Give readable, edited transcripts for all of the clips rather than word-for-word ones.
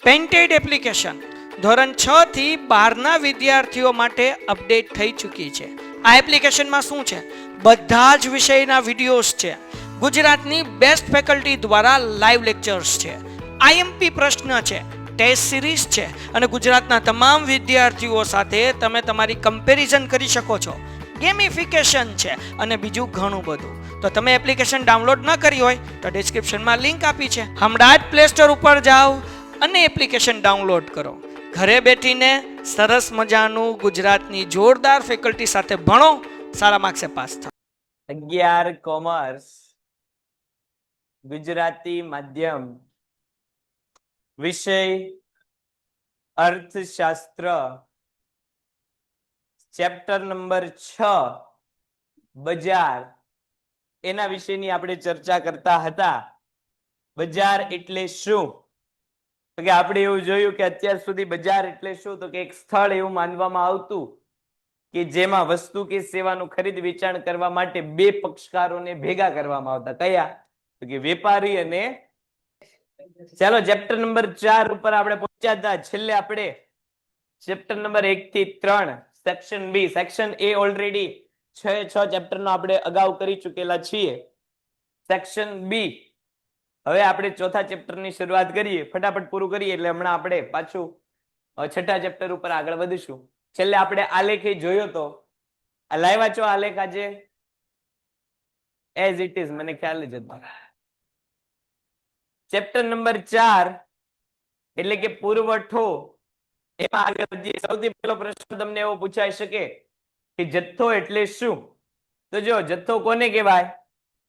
Painted application ધોરણ 6 થી 12ના વિદ્યાર્થીઓ માટે અપડેટ થઈ ચૂકી છે. આ એપ્લિકેશનમાં શું છે? બધા જ વિષયના વિડીયોઝ છે. ગુજરાતની બેસ્ટ ફેકલ્ટી દ્વારા લાઈવ લેક્ચર્સ છે. આઈએમપી પ્રશ્ન છે, ટેસ્ટ સિરીઝ છે અને ગુજરાતના તમામ વિદ્યાર્થીઓ સાથે તમે તમારી કમ્પેરિઝન કરી શકો છો. ગેમિફિકેશન છે અને બીજું ઘણું બધું. તો તમે એપ્લિકેશન ડાઉનલોડ ન કરી હોય તો ડિસ્ક્રિપ્શનમાં લિંક આપી છે. હમણાં જ પ્લે સ્ટોર ઉપર જાઓ અને એપ્લિકેશન ડાઉનલોડ કરો. ઘરે બેઠીને સરસ મજાનું ગુજરાતની જોરદાર ફેકલ્ટી સાથે ભણો, સારા માર્ક્સે પાસ થાઓ. 11 કોમર્સ ગુજરાતી માધ્યમ વિષય અર્થશાસ્ત્ર ચેપ્ટર નંબર 6 બજાર એના વિશેની આપણે ચર્ચા કરતા હતા. બજાર એટલે શું? તો કે આપણે એવું જોયું કે અત્યાર સુધી બજાર એટલે શું, તો કે એક સ્થળ એવું માનવામાં આવતું કે જેમાં વસ્તુ કે સેવાનું ખરીદ વેચાણ કરવા માટે બે પક્ષકારોને ભેગા કરવામાં આવતા. કયા? તો કે વેપારી અને ચાલો ચેપ્ટર નંબર 4 ઉપર આપણે પહોંચ્યા હતા. છેલ્લે આપણે ચેપ્ટર નંબર 1 થી 3 section B, section A already 6 ચેપ્ટરનો આપણે અગાઉ કરી ચૂકેલા છીએ. સેક્શન બી હવે આપણે ચોથા ચેપ્ટરની શરૂઆત કરીએ, ફટાફટ પૂરું કરીએ એટલે હમણાં આપણે પાછું છઠ્ઠા ચેપ્ટર ઉપર આગળ વધીશું. છેલ્લે આપણે આલેખ જોયો તો લાવ્યા છો આલેખ આજે એઝ ઇટ ઇઝ, મને ખ્યાલ જ હતો. ચેપ્ટર નંબર 4 એટલે કે પુરવઠો, એમાં આગળ વધીએ. સૌથી પહેલો પ્રશ્ન તમને એવો પૂછાઈ શકે કે જથ્થો એટલે શું? તો જો જથ્થો કોને કહેવાય?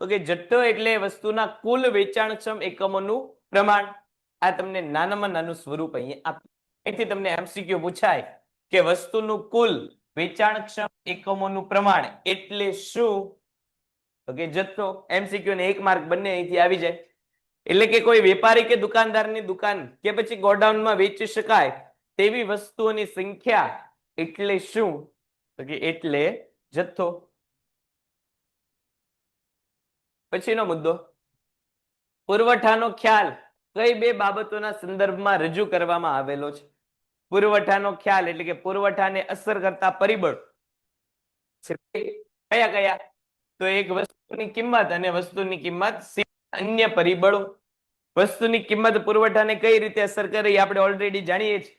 તો કે જથ્થો એટલે વસ્તુના કુલ વેચાણક્ષમ એકમોનું પ્રમાણ. આ તમને નાનામાં નાનું સ્વરૂપ અહીંયા આપ્યું. અહીંથી તમને એમસીક્યુ પૂછાય કે વસ્તુનું કુલ વેચાણક્ષમ એકમોનું પ્રમાણ એટલે શું? તો કે જથ્થો. એમસીક્યુ ને 1 માર્ક બંને અહીંથી આવી જાય. એટલે કે કોઈ વેપારી કે દુકાનદારની દુકાન કે પછી ગોડાઉનમાં વેચી શકાય તેવી વસ્તુઓની સંખ્યા એટલે શું? તો કે એટલે જથ્થો. પછીનો મુદ્દો, પુરવઠાનો ખ્યાલ કઈ બે બાબતોના સંદર્ભમાં રજૂ કરવામાં આવેલો છે? પુરવઠાનો ખ્યાલ એટલે કે પુરવઠાને અસર કરતા પરિબળ કયા કયા? તો એક વસ્તુની કિંમત અને વસ્તુની કિંમત અન્ય પરિબળો. વસ્તુની કિંમત પુરવઠાને કઈ રીતે અસર કરે એ આપણે ઓલરેડી જાણીએ છીએ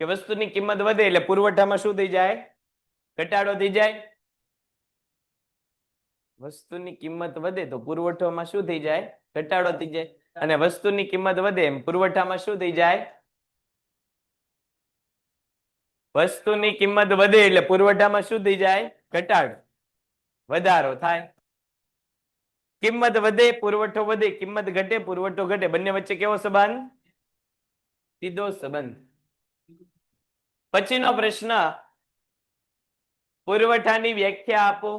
કે વસ્તુની કિંમત વધે એટલે પુરવઠામાં શું થઈ જાય? ઘટાડો થઈ જાય. વસ્તુની કિંમત વધે તો પુરવઠામાં શું થઈ જાય? ઘટાડો થઈ જાય. અને વસ્તુની કિંમત વધે એમ પુરવઠામાં શું થઈ જાય? વસ્તુની કિંમત વધે એટલે પુરવઠામાં શું થઈ જાય? ઘટાડો, વધારો થાય. કિંમત વધે પુરવઠો વધે, કિંમત ઘટે પુરવઠો ઘટે. બંને વચ્ચે કેવો સંબંધ? સીધો સંબંધ. પછીનો પ્રશ્ન, પુરવઠાની વ્યાખ્યા આપો.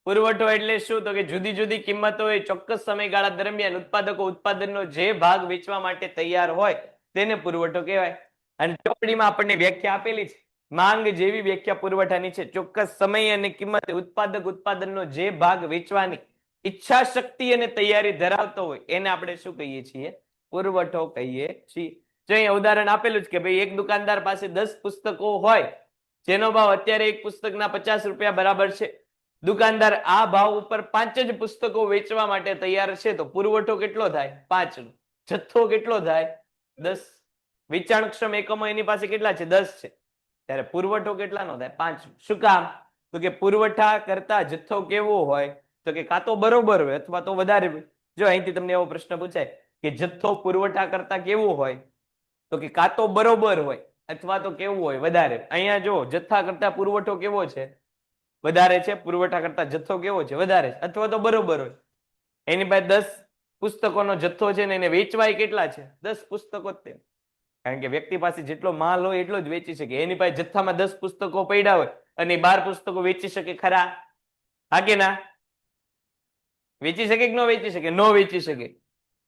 પુરવઠો એટલે શું? તો કે જુદી જુદી કિંમતો એ ચોક્કસ સમયગાળા દરમિયાન ઉત્પાદકો ઉત્પાદનનો જે ભાગ વેચવા માટે તૈયાર હોય તેને પુરવઠો કહેવાય. અને ચોપડીમાં આપણને વ્યાખ્યા આપેલી છે. માંગ જેવી વ્યાખ્યા પુરવઠાની છે. ચોક્કસ સમય અને કિંમતે ઉત્પાદક ઉત્પાદનનો જે ભાગ વેચવાની ઈચ્છા શક્તિ અને તૈયારી ધરાવતો હોય એને આપણે શું કહીએ છીએ? પુરવઠો કહીએ છીએ. જો અહીંયા ઉદાહરણ આપેલું છે કે ભાઈ એક દુકાનદાર પાસે 10 પુસ્તકો હોય જેનો ભાવ અત્યારે એક પુસ્તકના 50 રૂપિયા બરાબર છે. દુકાનદાર આ ભાવ ઉપર 5 જ પુસ્તકો વેચવા માટે તૈયાર છે તો પુરવઠો કેટલો થાય? 5 નો. જથ્થો કેટલો થાય? 10. વેચાણક્ષમ એકમો એની પાસે કેટલા છે? 10 છે. ત્યારે પુરવઠો કેટલાનો થાય? 5. શું કામ? તો કે પુરવઠા કરતા જથ્થો કેવો હોય? તો કે કાં તો બરોબર હોય અથવા તો વધારે હોય. જો અહીંથી તમને એવો પ્રશ્ન પૂછાય કે જથ્થો પુરવઠા કરતા કેવો હોય? તો કે કાં તો બરોબર હોય અથવા તો કેવું હોય? વધારે. અહીંયા જો જથ્થા કરતા પુરવઠો કેવો છે? વધારે છે. પુરવઠા કરતા જથ્થો કેવો છે? વધારે છે. અથવા તો બરોબર હોય. એની પાસે 10 પુસ્તકોનો જથ્થો છે ને એને વેચવાય કેટલા છે? 10 પુસ્તકો જ તે. કારણ કે વ્યક્તિ પાસે જેટલો માલ હોય એટલો જ વેચી શકે. એની પાસે જથ્થામાં 10 પુસ્તકો પડ્યા હોય અને 12 પુસ્તકો વેચી શકે ખરા? હા કે ના? વેચી શકે કે ન વેચી શકે? ન વેચી શકે.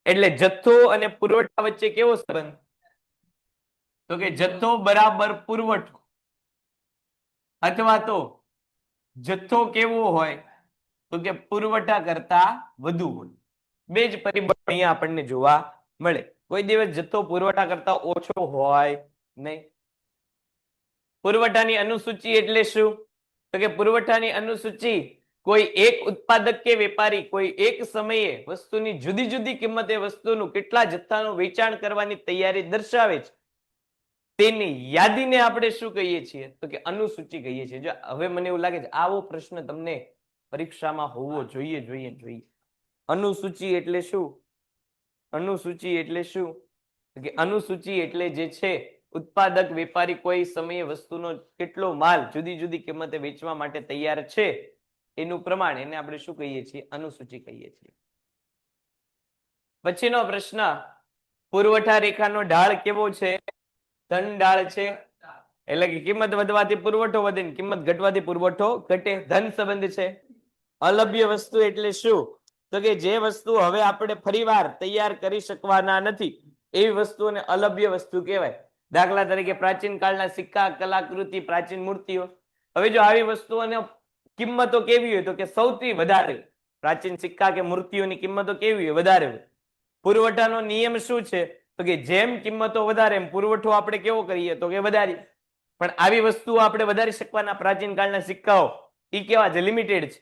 એટલે જથ્થો અને પુરવઠા વચ્ચે કેવો સંબંધ? તો કે જથ્થો બરાબર પુરવઠો અથવા તો જથ્થો કેવો હોય? તો કે પુરવઠા કરતા વધુ હોય. બે જ પરિબળો અહીંયા આપણને જોવા મળે. કોઈ દિવસ જથ્થો પુરવઠા કરતા ઓછો હોય નહીં. પુરવઠાની અનુસૂચિ એટલે શું? તો કે પુરવઠાની અનુસૂચિ કોઈ એક ઉત્પાદક કે વેપારી કોઈ એક સમયે વસ્તુની જુદી જુદી કિંમતે વસ્તુનું કેટલા જથ્થાનું વેચાણ કરવાની તૈયારી દર્શાવે છે તેની યાદીને આપણે શું કહીએ છીએ? તો કે અનુસૂચિ કહીએ છીએ. જો હવે મને એવું લાગે છે આવો પ્રશ્ન તમને પરીક્ષામાં હોવો જોઈએ. અનુસૂચિ એટલે શું? અનુસૂચિ એટલે શું? તો કે અનુસૂચિ એટલે જે છે ઉત્પાદક વેપારી કોઈ સમયે વસ્તુનો કેટલો માલ જુદી જુદી કિંમતે વેચવા માટે તૈયાર છે એનું પ્રમાણ, એને આપણે શું કહીએ છીએ? અનુસૂચિ કહીએ છીએ. પછીનો પ્રશ્ન, પુરવઠા રેખાનો ઢાળ કેવો છે? ધન ઢાળ છે. એટલે કે કિંમત વધવાથી પુરવઠો વધે ને કિંમત ઘટવાથી પુરવઠો ઘટે. ધન સંબંધ છે. અલભ્ય વસ્તુ એટલે શું? તો કે જે વસ્તુ હવે આપણે ફરીવાર તૈયાર કરી શકવાના નથી એવી વસ્તુઓને અલભ્ય વસ્તુ કહેવાય. દાખલા તરીકે પ્રાચીન કાળના સિક્કા, કલાકૃતિ, પ્રાચીન મૂર્તિઓ. હવે જો આવી વસ્તુઓને કિંમતો કેવી હોય? તો કે સૌથી વધારે પ્રાચીન સિક્કા કે મૂર્તિઓની કિંમતો કેવી હોય? વધારે હોય. પુરવઠાનો નિયમ શું છે? તો કે જેમ કિંમતો વધારે એમ પુરવઠો આપણે કેવો કરીએ? તો કે વધારીએ. પણ આવી વસ્તુઓ આપણે વધારી શકવાના? પ્રાચીન કાળના સિક્કાઓ એ કેવા છે? લિમિટેડ છે.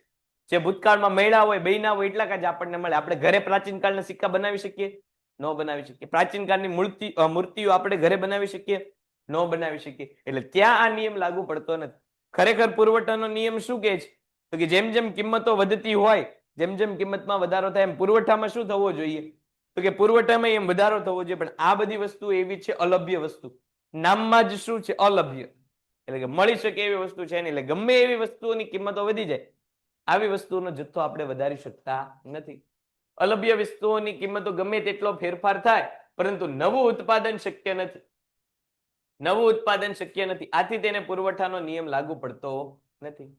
જે ભૂતકાળમાં મળ્યા હોય, બન્યા હોય એટલા જ આપણને મળે. આપણે ઘરે પ્રાચીન કાળના સિક્કા બનાવી શકીએ? ન બનાવી શકીએ. પ્રાચીન કાળની મૂર્તિઓ આપણે ઘરે બનાવી શકીએ? ન બનાવી શકીએ. એટલે ત્યાં આ નિયમ લાગુ પડતો નથી. ખરેખર પુરવઠાનો નિયમ શું કહે છે? તો કે જેમ જેમ કિંમતો વધતી હોય, જેમ જેમ કિંમતમાં વધારો થાય એમ પુરવઠામાં શું થવો જોઈએ? તો કે પુરવઠામાં એમ વધારો થવો જોઈએ. પણ આ બધી વસ્તુ એવી છે અલભ્ય વસ્તુ. નામમાં જ શું છે? અલભ્ય. એટલે કે મળી શકે એવી વસ્તુ છે નહીં. એટલે ગમે એવી વસ્તુઓની કિંમતો વધી જાય, આવી વસ્તુઓનો જથ્થો આપણે વધારી શકતા નથી. અલભ્ય વસ્તુઓની કિંમતો ગમે તેટલો ફેરફાર થાય પરંતુ નવું ઉત્પાદન શક્ય નથી. નવું ઉત્પાદન શક્ય નથી. આથી તેને પુરવઠાનો નિયમ લાગુ પડતો નથી.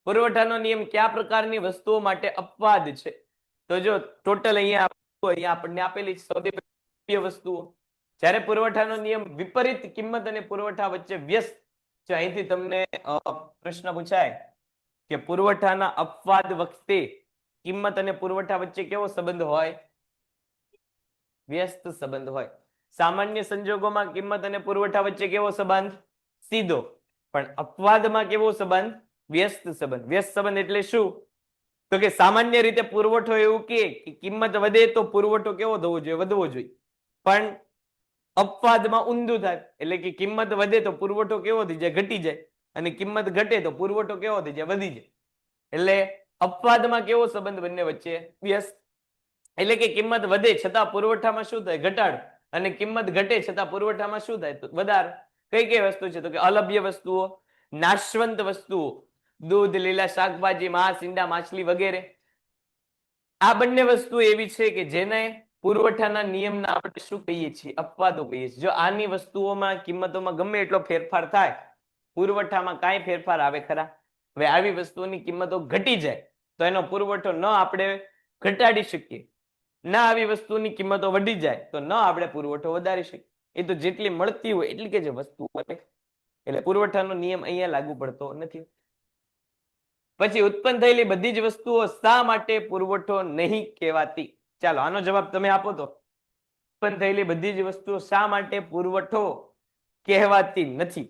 પુરવઠાનો નિયમ કયા પ્રકારની વસ્તુઓ માટે અપવાદ છે? તો જો ટોટલ અહીંયા આપણને આપેલી સૌથી પહેલી વસ્તુઓ. જ્યારે પુરવઠાનો નિયમ વિપરીત કિંમત અને પુરવઠા વચ્ચે વ્યસ્ત, જો અહીંથી તમને પ્રશ્ન પૂછાય કે પુરવઠાના અપવાદ વખતે કિંમત અને પુરવઠા વચ્ચે કેવો સંબંધ હોય? વ્યસ્ત સંબંધ હોય. સામાન્ય સંજોગોમાં કિંમત અને પુરવઠા વચ્ચે કેવો સંબંધ? સીધો. પણ અપવાદમાં કેવો સંબંધ? વ્યસ્ત સંબંધ. વ્યસ્ત સંબંધ એટલે શું? તો કે સામાન્ય રીતે પુરવઠો એવું કે કિંમત વધે તો પુરવઠો કેવો થવો જોઈએ? વધવો જોઈએ. પણ અપવાદમાં ઊંધું થાય. એટલે કે કિંમત વધે તો પુરવઠો કેવો થઈ જાય? ઘટી જાય. અને કિંમત ઘટે તો પુરવઠો કેવો થઈ જાય? વધી જાય. એટલે અપવાદમાં કેવો સંબંધ બંને વચ્ચે? વ્યસ્ત. એટલે કે કિંમત વધે છતાં પુરવઠામાં શું થાય? ઘટાડો. અને કિંમત ઘટે છતાં પુરવઠામાં શું થાય? વધારો. કઈ કઈ વસ્તુ છે? તો કે અલભ્ય વસ્તુઓ, નાશવંત વસ્તુઓ, દૂધ, લીલા શાકભાજી, માંસ, ઈંડા, માછલી વગેરે. આ બંને વસ્તુ એવી છે કે જેને પુરવઠાના નિયમના આપણે શું કહીએ છીએ? અપવાદો કહીએ છીએ. જો આની વસ્તુઓમાં કિંમતોમાં ગમે એટલો ફેરફાર થાય, પુરવઠામાં કાંઈ ફેરફાર આવે ખરા? હવે આવી વસ્તુઓની કિંમતો ઘટી જાય તો એનો પુરવઠો ન આપણે ઘટાડી શકીએ, ના આવી વસ્તુની કિંમતો વધી જાય તો ન આપણે પુરવઠો વધારી શકીએ. એ તો જેટલી મળતી હોય એટલી કે જે વસ્તુ મળે. એટલે પુરવઠાનો નિયમ અહીંયા લાગુ પડતો નથી. પછી ઉત્પન્ન થયેલી બધી જ વસ્તુઓ શા માટે પુરવઠો નહીં કહેવાતી? ચાલો આનો જવાબ તમે આપો તો. ઉત્પન્ન થયેલી બધી જ વસ્તુઓ શા માટે પુરવઠો કહેવાતી નથી?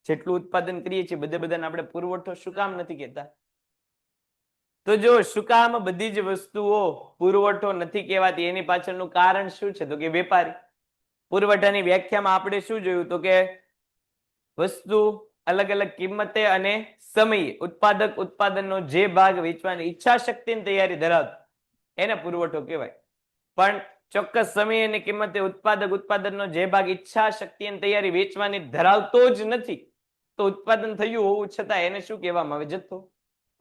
જેટલું ઉત્પાદન કરીએ છીએ બધાને આપણે પુરવઠો શું કામ નથી કહેતા? તો જો શું કામ બધી જ વસ્તુઓ પુરવઠો નથી કહેવાતી એની પાછળનું કારણ શું છે? તો કે વેપારી. પુરવઠાની વ્યાખ્યામાં આપણે શું જોયું? તો કે વસ્તુ અલગ અલગ કિંમતે અને સમયે ઉત્પાદક ઉત્પાદનનો જે ભાગ વેચવાની ઈચ્છા શક્તિની તૈયારી ધરાવતો એને પુરવઠો કહેવાય. પણ ચોક્કસ સમય અને કિંમતે ઉત્પાદક ઉત્પાદનનો જે ભાગ ઈચ્છા શક્તિ અને તૈયારી વેચવાની ધરાવતો જ નથી, તો ઉત્પાદન થયું હોવું છતાં એને શું કહેવામાં આવે? જથ્થો.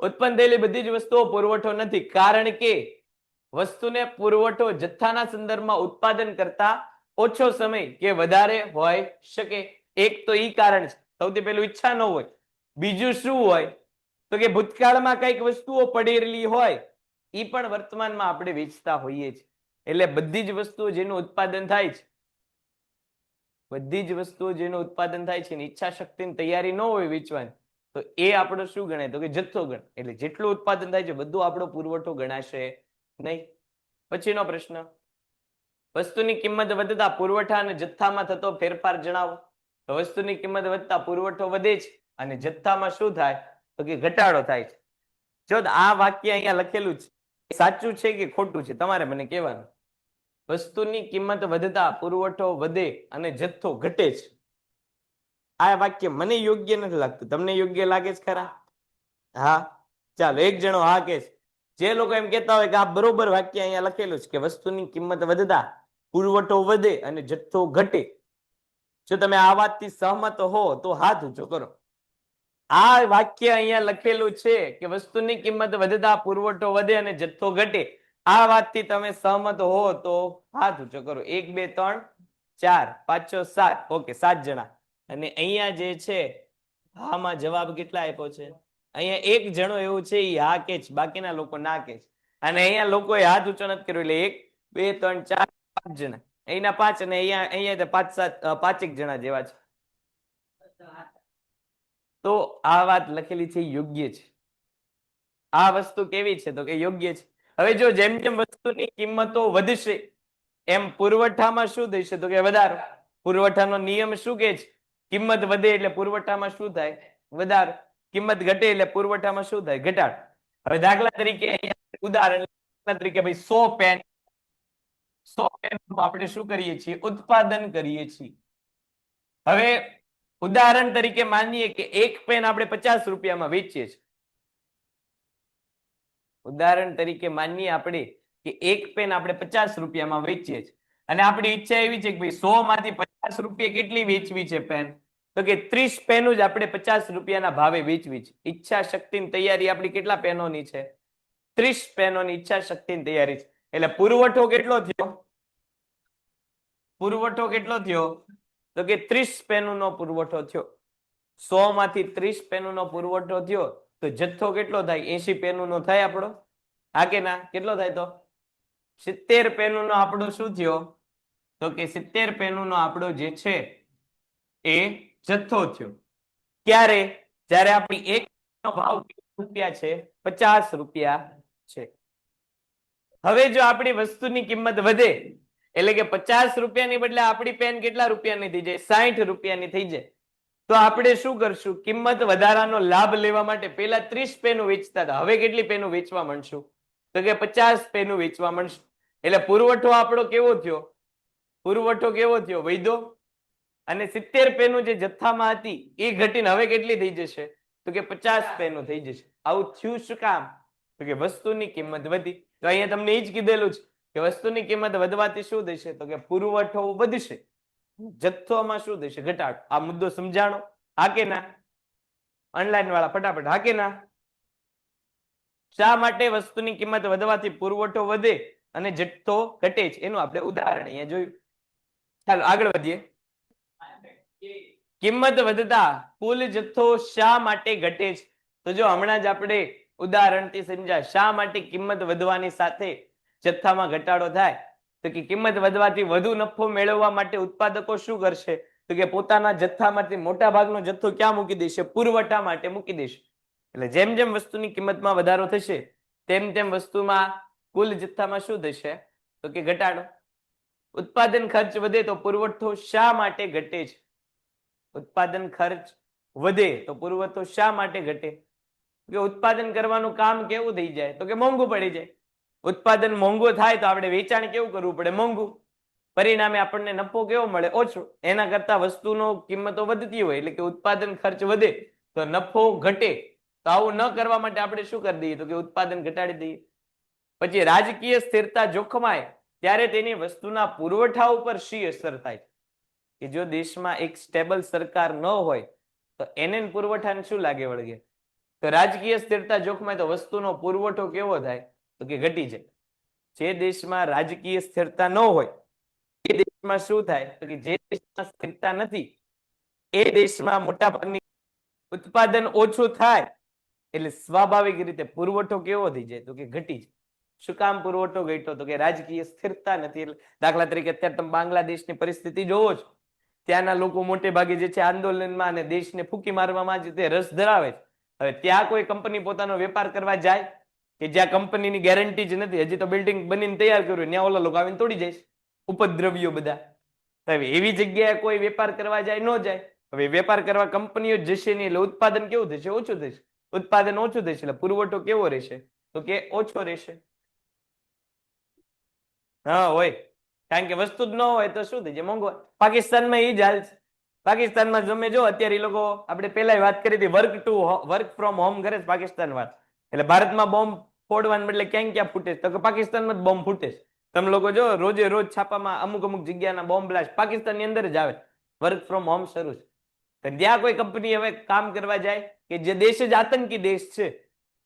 ઉત્પન્ન થયેલી બધી જ વસ્તુઓ પુરવઠો નથી કારણ કે વસ્તુને પુરવઠો જથ્થાના સંદર્ભમાં ઉત્પાદન કરતા ઓછો સમય કે વધારે હોય શકે. એક તો ઈ કારણ છે. સૌથી પહેલું ઈચ્છા ન હોય. બીજું શું હોય? તો કે ભૂતકાળમાં કઈક વસ્તુઓ પડેલી હોય ઈ પણ વર્તમાનમાં આપણે વેચતા હોઈએ છીએ. એટલે બધી જ વસ્તુઓ જેનું ઉત્પાદન થાય છે, બધી જ વસ્તુઓ જેનું ઉત્પાદન થાય છે ઈચ્છા શક્તિની તૈયારી ન હોય વેચવાની, તો એ આપણો શું ગણાય? તો કે જથ્થો ગણાય. એટલે જેટલું ઉત્પાદન થાય છે બધું આપણો પુરવઠો ગણાશે નહીં. પછીનો પ્રશ્ન, વસ્તુની કિંમત વધતા પુરવઠા અને જથ્થામાં થતો ફેરફાર જણાવો. તો વસ્તુની કિંમત વધતા પુરવઠો વધે છે અને જથ્થામાં શું થાય તો કે ઘટાડો થાય છે. જો આ વાક્ય અહીંયા લખેલું છે સાચું છે કે ખોટું છે તમારે મને કહેવાનું. વસ્તુની કિંમત વધતા પુરવઠો વધે અને જથ્થો ઘટે છે. આ વાક્ય મને યોગ્ય નથી લાગતું. તમને યોગ્ય લાગે છે ખરા? હા, ચાલો એક જણો હા કે છે. જે લોકો એમ કહેતા હોય કે આ બરોબર વાક્ય અહીંયા લખેલું છે કે વસ્તુની કિંમત વધતા પુરવઠો વધે અને જથ્થો ઘટે. જો તમે આ વાતથી સહમત હો તો હાથ ઊંચો કરો. આ વાક્ય અહીંયા લખેલું છે કે વસ્તુની કિંમત વધતા પુરવઠો વધે અને જથ્થો ઘટે. આ વાતથી તમે સહમત હો તો હાથ ઊંચો કરો. 1 2 3 4 5 6 7. ઓકે, 7 જણા. અને અહીંયા જે છે હામાં જવાબ કેટલા આપ્યો છે? અહીંયા એક જણો એવું છે એ હા કે છે, બાકીના લોકો ના કે છે. અને અહીંયા લોકોએ હાથ ઊંચો નથી કર્યો એટલે 1 2 3 4 5 જણા. અહીંના 5 અને અહીંયા 5 7 5 જણા જેવા છે. તો આ વાત લખેલી છે યોગ્ય છે. આ વસ્તુ કેવી છે તો કે યોગ્ય છે. હવે જો જેમ જેમ વસ્તુની કિંમતો વધશે એમ પુરવઠામાં શું થશે તો કે વધારો. પુરવઠાનો નિયમ શું કે છે? કિંમત વધે એટલે પુરવઠામાં શું થાય? વધારો. કિંમત ઘટે એટલે પુરવઠામાં શું થાય? ઘટાડો. હવે દાખલા તરીકે ઉદાહરણ તરીકે ભાઈ 100 પેન આપણે શું કરીએ છીએ? ઉત્પાદન કરીએ છીએ. હવે ઉદાહરણ તરીકે માનીએ કે એક પેન આપણે 50 રૂપિયામાં વેચીએ છીએ. ઉદાહરણ તરીકે માનીએ આપણે કે એક પેન આપણે 50 રૂપિયામાં વેચીએ છીએ અને આપણી ઈચ્છા એવી છે કે ભાઈ 100 માંથી 50 રૂપિયા કેટલી વેચવી છે પેન? તો કે 30 પેનો જ આપણે 50 રૂપિયાના ભાવે વેચવી છે. ઈચ્છા શક્તિની તૈયારી આપણી કેટલા પેનોની છે? 30 પેનોની ઈચ્છા શક્તિની તૈયારી છે. એટલે પુરવઠો કેટલો થયો? પુરવઠો કેટલો થયો તો કે 30 પેનોનો પુરવઠો થયો. 100 માંથી 30 પેનોનો પુરવઠો થયો તો જથ્થો કેટલો થાય? 80 પેનોનો થાય આપણો. હા કે ના? કેટલો થાય તો? 70 પેનોનો આપણો શું થયો તો કે 70 પેનોનો આપણો જે છે એ જથ્થો થયો. ક્યારે? જ્યારે આપણી એક નો ભાવ રૂપિયા છે 50 રૂપિયા છે. હવે જો આપણી વસ્તુની કિંમત વધે એટલે કે 50 રૂપિયાની બદલે આપણી પેન કેટલા રૂપિયાની થઈ જાય? 60 રૂપિયાની થઈ જાય. તો આપણે શું કરશું? કિંમત વધારાનો લાભ લેવા માટે પહેલા 30 પેનો વેચતા હતા, હવે કેટલી પેનો વેચવા માંડશું તો કે 50 પેનો વેચવા માંડશું. એટલે પુરવઠો આપણો કેવો થયો? પુરવઠો કેવો થયો? વધ્યો. અને 70 પેનો જે જથ્થામાં હતી એ ઘટીને હવે કેટલી થઈ જશે તો કે 50 પેનો થઈ જશે. આવું થયું શું કામ? તો કે વસ્તુની કિંમત વધી. તો અહીંયા તમને એ જ કીધેલું છે કે વસ્તુની કિંમત વધવાથી શું થશે તો કે પુરવઠો વધશે, જથ્થોમાં શું થશે? ઘટાડો. આ મુદ્દો સમજાણો? હા કે ના? ઓનલાઈન વાળા ફટાફટ હા કે ના? શા માટે વસ્તુની કિંમત વધવાથી પુરવઠો વધે અને જથ્થો ઘટે છે એનું આપણે ઉદાહરણ અહીંયા જોયું. ચાલો આગળ વધીએ. કિંમત વધતા કુલ જથ્થો શા માટે ઘટે છે? તો જો હમણાં જ આપણે ઉદાહરણથી સમજ્યા શા માટે કિંમત વધવાની સાથે જથ્થામાં ઘટાડો થાય તો કે કિંમત વધવાથી વધુ નફો મેળવવા માટે ઉત્પાદકો શું કરશે તો કે પોતાના જથ્થામાંથી મોટા ભાગનો જથ્થો ક્યાં મૂકી દેશે? પુરવઠા માટે મૂકી દેશે. એટલે જેમ જેમ વસ્તુની કિંમતમાં વધારો થશે તેમ તેમ વસ્તુમાં કુલ જથ્થામાં શું થશે તો કે ઘટાડો. ઉત્પાદન ખર્ચ વધે તો પુરવઠો શા માટે ઘટે છે? ઉત્પાદન ખર્ચ વધે તો પુરવઠો શા માટે ઘટે? કે ઉત્પાદન કરવાનું કામ કેવું થઈ જાય તો કે મોંઘું પડી જાય. ઉત્પાદન મોંઘું થાય તો આપણે વેચાણ કેવું કરવું પડે? મોંઘું. પરિણામે આપણને નફો કેવો મળે? ઓછો. એના કરતા વસ્તુનો કિંમતો વધતી હોય એટલે કે ઉત્પાદન ખર્ચ વધે તો નફો ઘટે. તો આવું ન કરવા માટે આપણે શું કરી દઈએ તો કે ઉત્પાદન ઘટાડી દઈએ. પછી રાજકીય સ્થિરતા જોખમાય ત્યારે તેની વસ્તુના પુરવઠા ઉપર શી અસર થાય? કે જો દેશમાં એક સ્ટેબલ સરકાર ન હોય તો એને પુરવઠાને શું લાગે વળગે? તો રાજકીય સ્થિરતા જોખમાય તો વસ્તુનો પુરવઠો કેવો થાય તો કે ઘટી જાય. જે દેશમાં રાજકીય સ્થિરતા ન હોય એ દેશમાં શું થાય તો કે જે દેશમાં સ્થિરતા નથી એ દેશમાં મોટા ભાગની ઉત્પાદન ઓછું થાય એટલે સ્વાભાવિક રીતે પુરવઠો કેવો થઈ જાય તો કે ઘટી જાય. શું કામ પુરવઠો ઘટ્યો તો કે રાજકીય સ્થિરતા નથી. એટલે દાખલા તરીકે અત્યારે તમે બાંગ્લાદેશની પરિસ્થિતિ જોવો છો. ત્યાંના લોકો મોટે ભાગે જે છે આંદોલનમાં અને દેશને ફૂંકી મારવામાં જ તે રસ ધરાવે છે. હવે ત્યાં કોઈ કંપની પોતાનો વેપાર કરવા જાય કે જ્યાં કંપનીની ગેરંટી જ નથી, હજી તો બિલ્ડિંગ બનીને તૈયાર કર્યું, ત્યાં ઓલા લોકો આવીને તોડી જાય. ઉપદ્રવ્યો બધા. હવે એવી જગ્યાએ કોઈ વેપાર કરવા જાય ન જાય. હવે વેપાર કરવા કંપનીઓ જ જશે નહીં એટલે ઉત્પાદન કેવું થશે? ઓછું થશે. ઉત્પાદન ઓછું થશે એટલે પુરવઠો કેવો રહેશે? તો કે ઓછો રહેશે. હા હોય, કારણ કે વસ્તુ જ ન હોય તો શું થઈ જાય? મોંઘવારી. પાકિસ્તાનમાં એ જ હાલ છે. પાકિસ્તાનમાં તમે જો અત્યારે એ લોકો, આપણે પહેલા વાત કરી હતી, વર્ક ફ્રોમ હોમ કરે છે પાકિસ્તાન વાત. એટલે ભારતમાં બોમ્બ ફોડવાને બદલે ક્યાં ક્યાં ફૂટે છે? તો કે પાકિસ્તાનમાં જ બોમ્બ ફૂટે છે. તમે લોકો જો રોજે રોજ છાપામાં અમુક અમુક જગ્યાના બોમ્બ બ્લાસ્ટ પાકિસ્તાનની અંદર જ આવે. વર્ક ફ્રોમ હોમ શરૂ છે. તો ત્યાં કોઈ કંપની હવે કામ કરવા જાય કે જે દેશ જ આતંકી દેશ છે,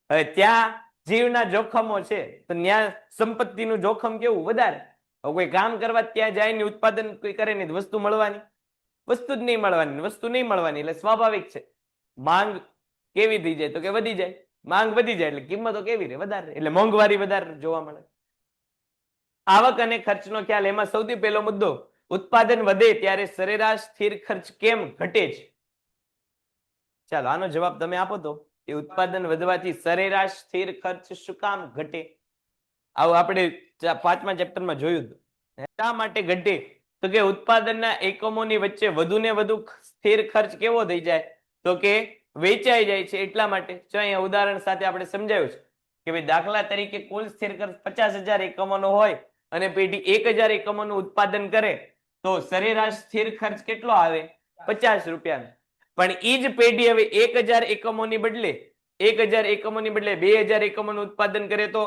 હવે ત્યાં જીવના જોખમો છે, તો ત્યાં સંપત્તિનું જોખમ કેવું વધારે. હવે કોઈ કામ કરવા ત્યાં જાય ને ઉત્પાદન કોઈ કરે નહીં, વસ્તુ મળવાની? વસ્તુ જ નહીં મળવાની. વસ્તુ નહીં મળવાની એટલે સ્વાભાવિક છે માંગ કેવી થઈ જાય? તો કે વધી જાય. માંગ વધી જાય એટલે કિંમતો કેવી રહે? વધારે. એટલે મોંઘવારી વધારે જોવા મળે. આવક અને ખર્ચનો ખ્યાલ. એમાં સૌથી પહેલો મુદ્દો, ઉત્પાદન વધે ત્યારે સરેરાશ સ્થિર ખર્ચ કેમ ઘટે છે? ચાલો આનો જવાબ તમે આપો તો. એ ઉત્પાદન વધવાથી સરેરાશ સ્થિર ખર્ચ શું કામ ઘટે? આવું આપણે 5મા ચેપ્ટરમાં જોયું હતું. શા માટે ઘટે? તો કે ઉત્પાદનના એકમોની વચ્ચે વધુ ને વધુ સ્થિર ખર્ચ કેવો થઈ જાય? તો કે વેચાઈ જાય છે. એટલા માટે જો અહીંયા ઉદાહરણ સાથે આપણે સમજાવ્યું છે કે ભાઈ દાખલા તરીકે કુલ સ્થિર ખર્ચ 50,000 એકમોનો હોય અને પેઢી 1,000 એકમોનું ઉત્પાદન કરે તો સરેરાશ સ્થિર ખર્ચ કેટલો આવે? 50 રૂપિયાનો. પણ ઈ જ પેઢી હવે 1,000 એકમોની બદલે 2,000 એકમોનું ઉત્પાદન કરે તો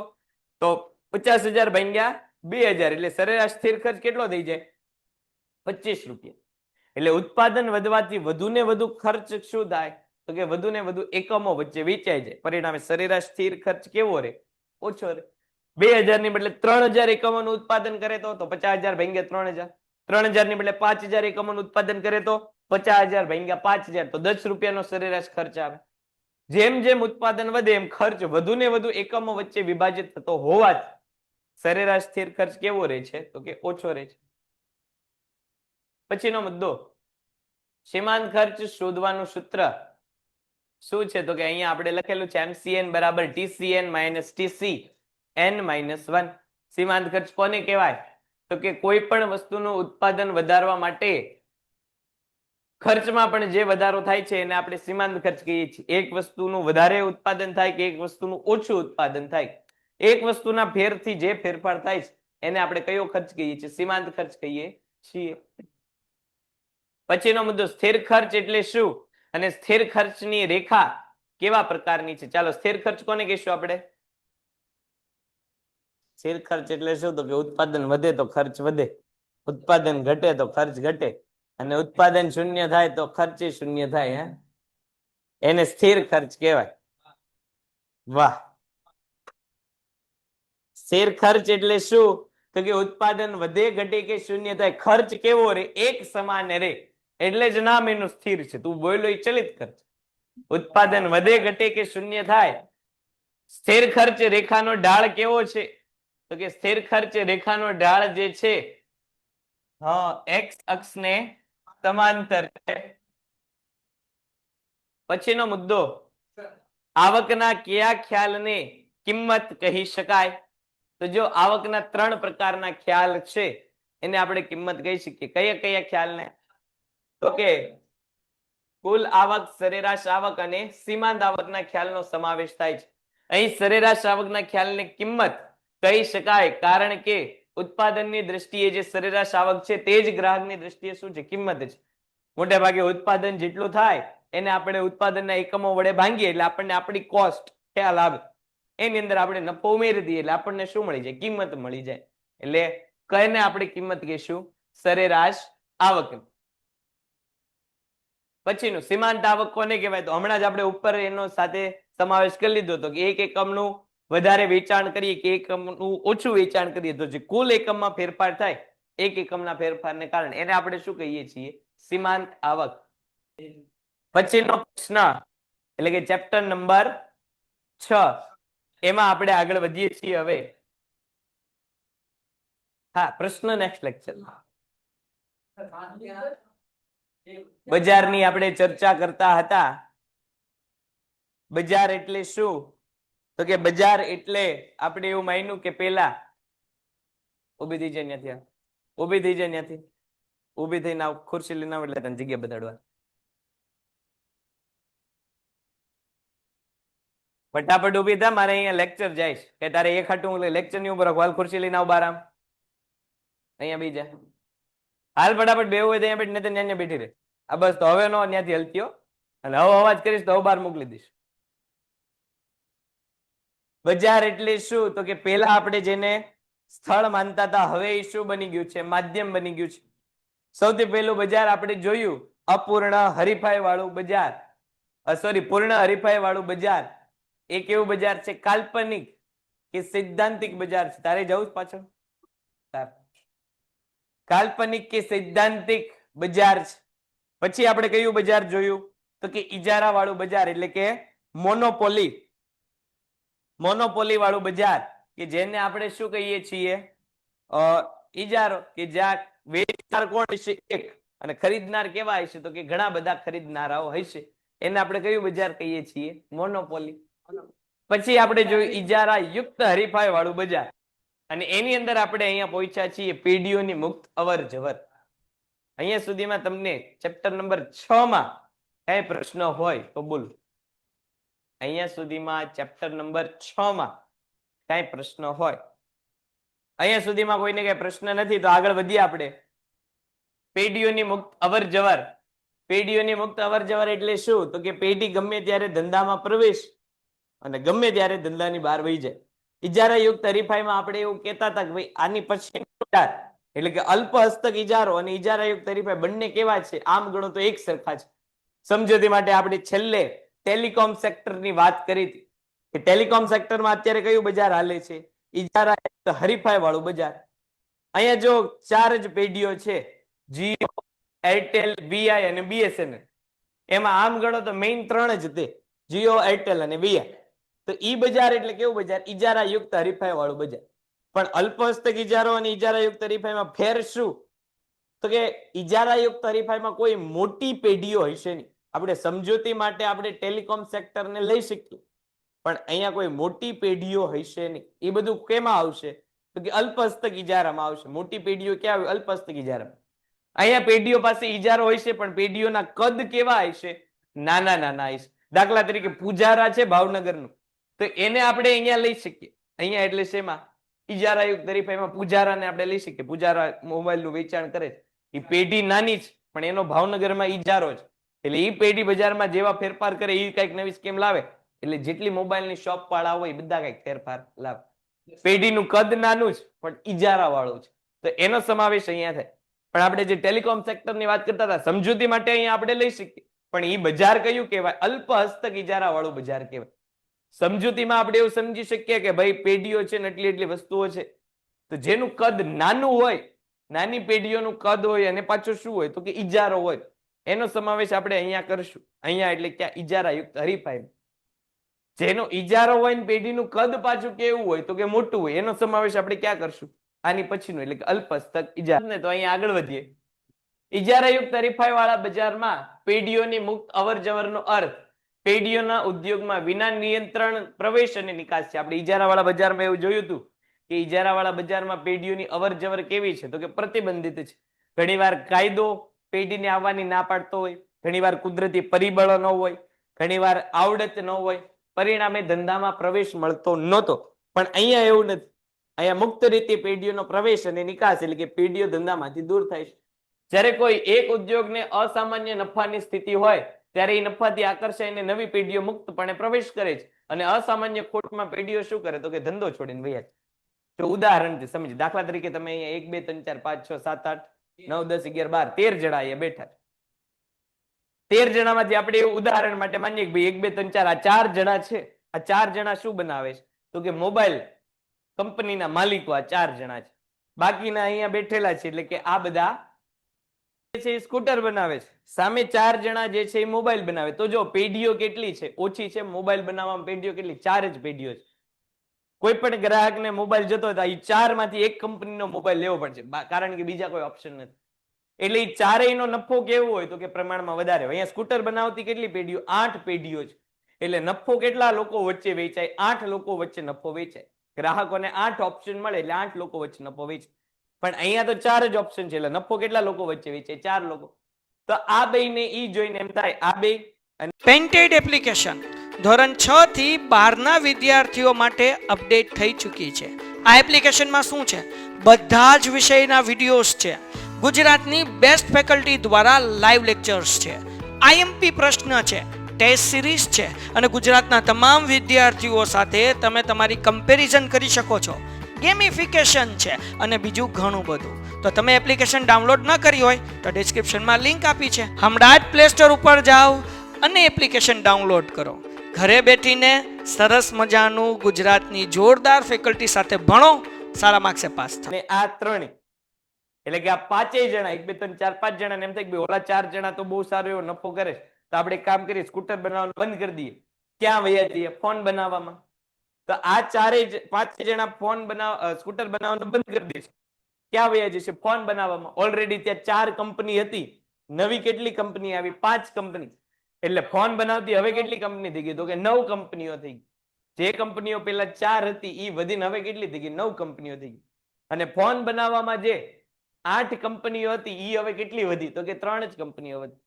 50,000 ભાગ્યા 2,000 એટલે સરેરાશ સ્થિર ખર્ચ કેટલો થઈ જાય? 25 રૂપિયા. એટલે ઉત્પાદન વધવાથી વધુ ને વધુ ખર્ચ શું થાય? તો કે વધુ ને વધુ એકમો વચ્ચે વેચાઈ જાય. પરિણામે સરેરાશ સ્થિર ખર્ચ કેવો રહે? ઓછો રહે. 2,000 ની બદલે 3,000 એકમોનું ઉત્પાદન કરે તો 50,000 ભાગ્યા 3,000. 3,000 ની બદલે 5,000 એકમોનું ઉત્પાદન કરે તો 50,000 ભાગ્યા 5,000 તો 10 રૂપિયાનો સરેરાશ ખર્ચ આવે. જેમ જેમ ઉત્પાદન વધે એમ ખર્ચ વધુ ને વધુ એકમો વચ્ચે વિભાજિત થતો હોવાથી સરેરાશ સ્થિર ખર્ચ કેવો રહે છે? તો કે ઓછો રહે છે. પછીનો મુદ્દો, સીમાંત ખર્ચ શોધવાનું સૂત્ર શું છે? તો કે અહીંયા આપણે લખેલું છે MCN બરાબર TCN માઇનસ TCN માઇનસ 1. સીમાંત ખર્ચ કોને કહેવાય? તો કે કોઈ પણ વસ્તુનું ઉત્પાદન વધારવા માટે ખર્ચમાં પણ જે વધારો થાય છે એને આપણે સીમાંત ખર્ચ કહીએ છીએ. એક વસ્તુનું વધારે ઉત્પાદન થાય કે એક વસ્તુનું ઓછું ઉત્પાદન થાય, એક વસ્તુના ફેરથી જે ફેરફાર થાય છે એને આપણે કયો ખર્ચ કહીએ છીએ? સીમાંત ખર્ચ કહીએ છીએ. પછીનો મુદ્દો, સ્થિર ખર્ચ એટલે શું અને સ્થિર ખર્ચની રેખા કેવા પ્રકારની છે? ચાલો સ્થિર ખર્ચ કોને કહીશું આપણે? સ્થિર ખર્ચ એટલે શું? તો કે ઉત્પાદન વધે તો ખર્ચ વધે, ઉત્પાદન ઘટે તો ખર્ચ ઘટે, અને ઉત્પાદન શૂન્ય થાય તો ખર્ચ શૂન્ય થાય. એને સ્થિર ખર્ચ કહેવાય. વાહ. સ્થિર ખર્ચ એટલે શું? તો કે ઉત્પાદન વધે ઘટે કે શૂન્ય થાય, ખર્ચ કેવો રે? એક સમાન રે. એટલે જ નામ એનું સ્થિર છે. તું બોલ્યો એ ચલિત ખર્ચ. ઉત્પાદન વધે ઘટે કે શૂન્ય થાય. સ્થિર ખર્ચ રેખાનો ઢાળ કેવો છે? તો કે સ્થિર ખર્ચ રેખાનો ઢાળ જે છે x અક્ષને સમાંતર છે. પછીનો મુદ્દો, આવકના કયા ખ્યાલને કિંમત કહી શકાય? તો જો આવકના 3 પ્રકારના ખ્યાલ છે એને આપણે કિંમત કહી શકીએ. કયા કયા ખ્યાલને? તો કે કુલ આવક, સરેરાશ આવક અને સીમાંત આવકના ખ્યાલનો સમાવેશ થાય છે. અહીં સરેરાશ આવકના ખ્યાલને કિંમત કહી શકાય કારણ કે ઉત્પાદનની દ્રષ્ટિએ જે સરેરાશ આવક છે તે જ ગ્રાહકની દ્રષ્ટિએ શું છે? કિંમત છે. મોટે ભાગે ઉત્પાદન જેટલું થાય એને આપણે ઉત્પાદનના એકમો વડે ભાંગીએ એટલે આપણને આપણી કોસ્ટ ખ્યાલ આવે. એની અંદર આપણે નફો ઉમેરી દઈએ એટલે આપણને શું મળી જાય? કિંમત મળી જાય. એટલે કઈને આપણે કિંમત કહીશું? સરેરાશ આવક. પછીનું સીમાંત આવક કોને કહેવાય? તો હમણાં જ આપણે ઉપર એનો સાથે સમાવેશ કરી લીધો હતો કે એક એકમનું વધારે વેચાણ કરીએ કે એકમનું ઓછું વેચાણ કરીએ તો જે કુલ એકમમાં ફેરફાર થાય એક એકમના ફેરફારને કારણે એને આપણે શું કહીએ છીએ? સીમાંત આવક. પછીનો પ્રશ્ન એટલે કે ચેપ્ટર નંબર 6 એમાં આપણે આગળ વધીએ છીએ હવે. હા, પ્રશ્ન નેક્સ્ટ લેક્ચર. બજારની આપણે ચર્ચા કરતા હતા. બજાર એટલે શું? તો કે બજાર એટલે આપણે એવું માન્યું કે પેલા ઉભી થઈ જાય ત્યાંથી ઊભી થઈ જાય ત્યાંથી, ઊભી થઈને આવ, ખુરશી લઈને આવ એટલે તને જગ્યા બતાડવા. ફટાફટ ઊભી થા, મારે અહીંયા લેક્ચર જાય છે. કે તારે એક હાટું લેક્ચર ની ઉપર હાલ, ખુરશી લઈને આવ બાર આમ, અહીંયા બીજા હાલ ફટાફટ બેવું હોય તો અહીંયા બેઠ, ને ત્યાં બેઠી રહે. આ બસ, તો હવે નો ત્યાંથી હલતી હો, અને હવે અવાજ કરીશ તો હવે બહાર મોકલી દઈશ. બજાર એટલે શું? તો કે પેલા આપણે જેને સ્થળ માનતા હતા, હવે એ શું બની ગયું છે? માધ્યમ બની ગયું છે. સૌથી પહેલું બજાર આપણે જોયું, અપૂર્ણ હરીફાઈ વાળું બજાર, સોરી પૂર્ણ હરીફાઈ વાળું બજાર. એ કેવું બજાર છે? કાલ્પનિક કે સૈદ્ધાંતિક બજાર છે. તારે જવું જ પાછળ? કાલ્પનિક કે સૈદ્ધાંતિક બજાર છે. પછી આપણે કયું બજાર જોયું? તો કે ઇજારા વાળું બજાર, એટલે કે મોનોપોલી, મોનોપોલી વાળું બજાર, કે જેને આપણે શું કહીએ છીએ? ઇજારો, કે જ્યાં વેચનાર કોણ હશે? એક, અને ખરીદનાર કેવા હશે? તો કે ઘણા બધા ખરીદનારાઓ હશે. એને આપણે કયું બજાર કહીએ છીએ? મોનોપોલી. પછી આપણે જોયું ઇજારા યુક્ત હરીફાઈ વાળું બજાર, અને એની અંદર આપણે અહીંયા પહોંચ્યા છીએ પેઢીઓની મુક્ત અવર જવર. અહીંયા સુધીમાં તમને ચેપ્ટર નંબર 6 માં કઈ પ્રશ્ન હોય તો બોલો. અહીંયા સુધીમાં ચેપ્ટર નંબર 6 માં કઈ પ્રશ્ન હોય? અહીંયા સુધીમાં કોઈને કઈ પ્રશ્ન નથી તો આગળ વધીએ આપણે. પેઢીઓની મુક્ત અવર જવર. પેઢીઓની મુક્ત અવર જવર એટલે શું? તો કે પેઢી ગમે ત્યારે ધંધામાં પ્રવેશ અને ગમે ત્યારે ધંધાની બહાર વહી જાય. ઇજારા યુક્ત હરીફાઈમાં આપણે એવું કહેતા હતા કે ભાઈ આની પછી એટલે કે અલ્પ હસ્તક ઇજારો અને ઇજારા યુક્ત હરીફાઈ બંને કેવા છે? આમ ગણો તો એક સરખા છે. સમજૂતી માટે આપણે છેલ્લે ટેલિકોમ સેક્ટરની વાત કરી હતી કે ટેલિકોમ સેક્ટરમાં અત્યારે કયું બજાર હાલે છે? ઇજારા યુક્ત હરીફાઈ વાળું બજાર. અહીંયા જો 4 જ પેઢીઓ છે, જીઓ, એરટેલ, વીઆઈ અને બીએસએનએલ. એમાં આમ ગણો તો મેઇન 3 જ તે, જીઓ, એરટેલ અને વીઆઈ. તો ઈ બજાર એટલે કેવું બજાર? ઇજારા યુક્ત હરીફાઈ વાળું બજાર. પણ અલ્પ હસ્તક ઇજારો અને ઇજારા યુક્ત હરીફાઈમાં ફેર શું? તો કે ઇજારા યુક્ત હરીફાઈમાં કોઈ મોટી પેઢીઓ હશે નહીં. આપણે સમજૂતી માટે આપણે ટેલિકોમ સેક્ટરને લઈ શકીએ, પણ અહીંયા કોઈ મોટી પેઢીઓ હશે નહીં. એ બધું કેમાં આવશે? તો કે અલ્પ હસ્તક ઇજારામાં આવશે. મોટી પેઢીઓ ક્યાં આવે? અલ્પ હસ્તક ઇજારામાં. અહીંયા પેઢીઓ પાસે ઇજારો હોય છે, પણ પેઢીઓના કદ કેવા હશે? નાના નાના હશે. દાખલા તરીકે પૂજારા છે ભાવનગરનું, તો એને આપણે અહીંયા લઈ શકીએ. અહીંયા એટલે શેમાં? ઇજારા યુક્ત હરીફાઈમાં પૂજારાને આપણે લઈ શકીએ. પૂજારા મોબાઈલનું વેચાણ કરે છે, એ પેઢી નાની છે, પણ એનો ભાવનગરમાં ઇજારો છે. એટલે એ પેઢી બજારમાં જેવા ફેરફાર કરે એ કઈક નવી સ્કીમ લાવે, એટલે જેટલી મોબાઈલની શોપ વાળા હોય બધા કઈક ફેરફાર લાવે. પેઢીનું કદ નાનું છે, પણ ઇજારા વાળું છે, તો એનો સમાવેશ અહીંયા થાય. પણ આપણે જે ટેલિકોમ સેક્ટરની વાત કરતા હતા, સમજૂતી માટે અહીંયા આપણે લઈ શકીએ, પણ એ બજાર કયું કહેવાય? અલ્પ હસ્તક ઇજારા વાળું બજાર કહેવાય. સમજૂતીમાં આપણે એવું સમજી શકીએ કે ભાઈ પેઢીઓ છે ને એટલી એટલી વસ્તુઓ છે, તો જેનું કદ નાનું હોય, નાની પેઢીઓનું કદ હોય, અને પાછું શું હોય? તો કે ઇજારો હોય. એનો સમાવેશ આપણે અહીંયા કરશું. અહીંયા એટલે ક્યાં? ઇજારા યુક્ત હરીફાઈ. જેનો ઇજારો હોય ને પેઢીનું કદ પાછું કેવું હોય? તો કે મોટું હોય. એનો સમાવેશ આપણે ક્યાં કરશું? આની પછીનું, એટલે કે અલ્પ હસ્તક ઇજારા. તો અહીંયા આગળ વધીએ. ઇજારા યુક્ત હરીફાઈ વાળા બજારમાં પેઢીઓની મુક્ત અવર જવરનો અર્થ પેઢીઓના ઉદ્યોગમાં વિના નિયંત્રણ પ્રવેશ અને નિકાસ છે. આપણે ઇજારા વાળા બજારમાં એવું જોયું હતું કે ઇજારા વાળા બજારમાં પેઢીઓની અવર જવર કેવી છે? તો કે પ્રતિબંધિત છે. ઘણીવાર કાયદો પેઢીને આવવાની ના પાડતો હોય, ઘણીવાર કુદરતી પરિબળો ન હોય, ઘણીવાર આવડત ન હોય, પરિણામે ધંધામાં પ્રવેશ મળતો નહોતો. પણ અહીંયા એવું નથી. અહીંયા મુક્ત રીતે પેઢીઓનો પ્રવેશ અને નિકાસ, એટલે કે પેઢીઓ ધંધામાંથી દૂર થાય છે. જ્યારે કોઈ એક ઉદ્યોગને અસામાન્ય નફાની સ્થિતિ હોય ત્યારે એ નફાથી આકર્ષાઈને નવી પેઢીઓ મુક્તપણે પ્રવેશ કરે છે, અને અસામાન્ય ખોટમાં પેઢીઓ શું કરે? તો કે ધંધો છોડીને વહી જાય. જો ઉદાહરણથી સમજી, દાખલા તરીકે તમે અહીંયા 1 2 3 4 5 6 7 8 9 10 11 12 13 જણા અહીંયા બેઠા. 13 જણામાંથી આપણે એવું ઉદાહરણ માટે માનીએ કે ભાઈ 1 2 3 4 આ 4 જણા છે. આ 4 જણા શું બનાવે છે? તો કે મોબાઈલ કંપનીના માલિકો આ 4 જણા છે. બાકીના અહીંયા બેઠેલા છે, એટલે કે આ બધા છે એ સ્કૂટર બનાવે છે. સામે 4 જણા જે છે એ મોબાઈલ બનાવે. તો જો પેઢીઓ કેટલી છે? ઓછી છે. મોબાઈલ બનાવવામાં પેઢીઓ કેટલી? 4 જ પેઢીઓ છે. કોઈ પણ ગ્રાહકને મોબાઈલ જતો હોય તો એ 4 માંથી એક કંપનીનો મોબાઈલ લેવો પડશે, કારણ કે બીજા કોઈ ઓપ્શન નથી. એટલે એ ચારેયનો નફો કેવો હોય? તો કે પ્રમાણમાં વધારે હોય. અહીંયા સ્કૂટર બનાવતી કેટલી પેઢીઓ? 8 પેઢીઓ છે. એટલે નફો કેટલા લોકો વચ્ચે વેચાય? 8 લોકો વચ્ચે નફો વેચાય. ગ્રાહકોને 8 ઓપ્શન મળે એટલે 8 લોકો વચ્ચે નફો વેચાય. પણ અહીંયા તો 4 જ ઓપ્શન છે એટલે નફો કેટલા લોકો વચ્ચે વેચે? 4 લોકો. તો આ બેયને ઈ જોઈને એમ થાય આ બે અને પેન્ટેડ એપ્લિકેશન ધોરણ 6 થી 12 ના વિદ્યાર્થીઓ માટે અપડેટ થઈ ચૂકી છે. આ એપ્લિકેશનમાં શું છે? બધા જ વિષયના વિડીયોઝ છે. ગુજરાતની બેસ્ટ ફેકલ્ટી દ્વારા લાઈવ લેક્ચર્સ છે. આઈએમપી પ્રશ્ન છે, ટેસ્ટ સિરીઝ છે અને ગુજરાતના તમામ વિદ્યાર્થીઓ સાથે તમે તમારી કમ્પેરિઝન કરી શકો છો. ગેમિફિકેશન છે અને બીજું ઘણું બધું. તો તમે એપ્લિકેશન ડાઉનલોડ ન કરી હોય તો ડિસ્ક્રિપ્શનમાં લિંક આપી છે. હમણાં જ પ્લે સ્ટોર ઉપર જાઓ અને એપ્લિકેશન ડાઉનલોડ કરો. ઘરે બેઠીને સરસ મજાનું ગુજરાતની જોરદાર ફેકલ્ટી સાથે ભણો, સારા માર્ક્સે પાસ થાઓ. અને આ ત્રણે એટલે કે આ 5 જણા 1 2 3 4 5 જણા એમ થાય કે ઓલા 4 જણા તો બહુ સારો એવો નફો કરે છે, તો આપણે એક કામ કરીએ, સ્કૂટર બનાવવાનું બંધ કરી દઈએ. ક્યાં વયા જઈએ? ફોન બનાવવામાં. તો આ 5 જણા સ્કૂટર બનાવવાનું બંધ કરી દેશે. ક્યાં વયા જશે? ફોન બનાવવામાં. ઓલરેડી ત્યાં 4 કંપની હતી, નવી કેટલી કંપની આવી? 5 કંપની. એટલે ફોન બનાવતી હવે કેટલી કંપની થઈ ગઈ? તો કે 9 કંપનીઓ થઈ ગઈ. જે કંપનીઓ પેલા 4 હતી ઈ વધીને હવે કેટલી થઈ ગઈ? 9 કંપનીઓ થઈ ગઈ. અને ફોન બનાવવામાં જે 8 કંપનીઓ હતી ઈ હવે કેટલી વધી? તો કે 3 જ કંપનીઓ વધી.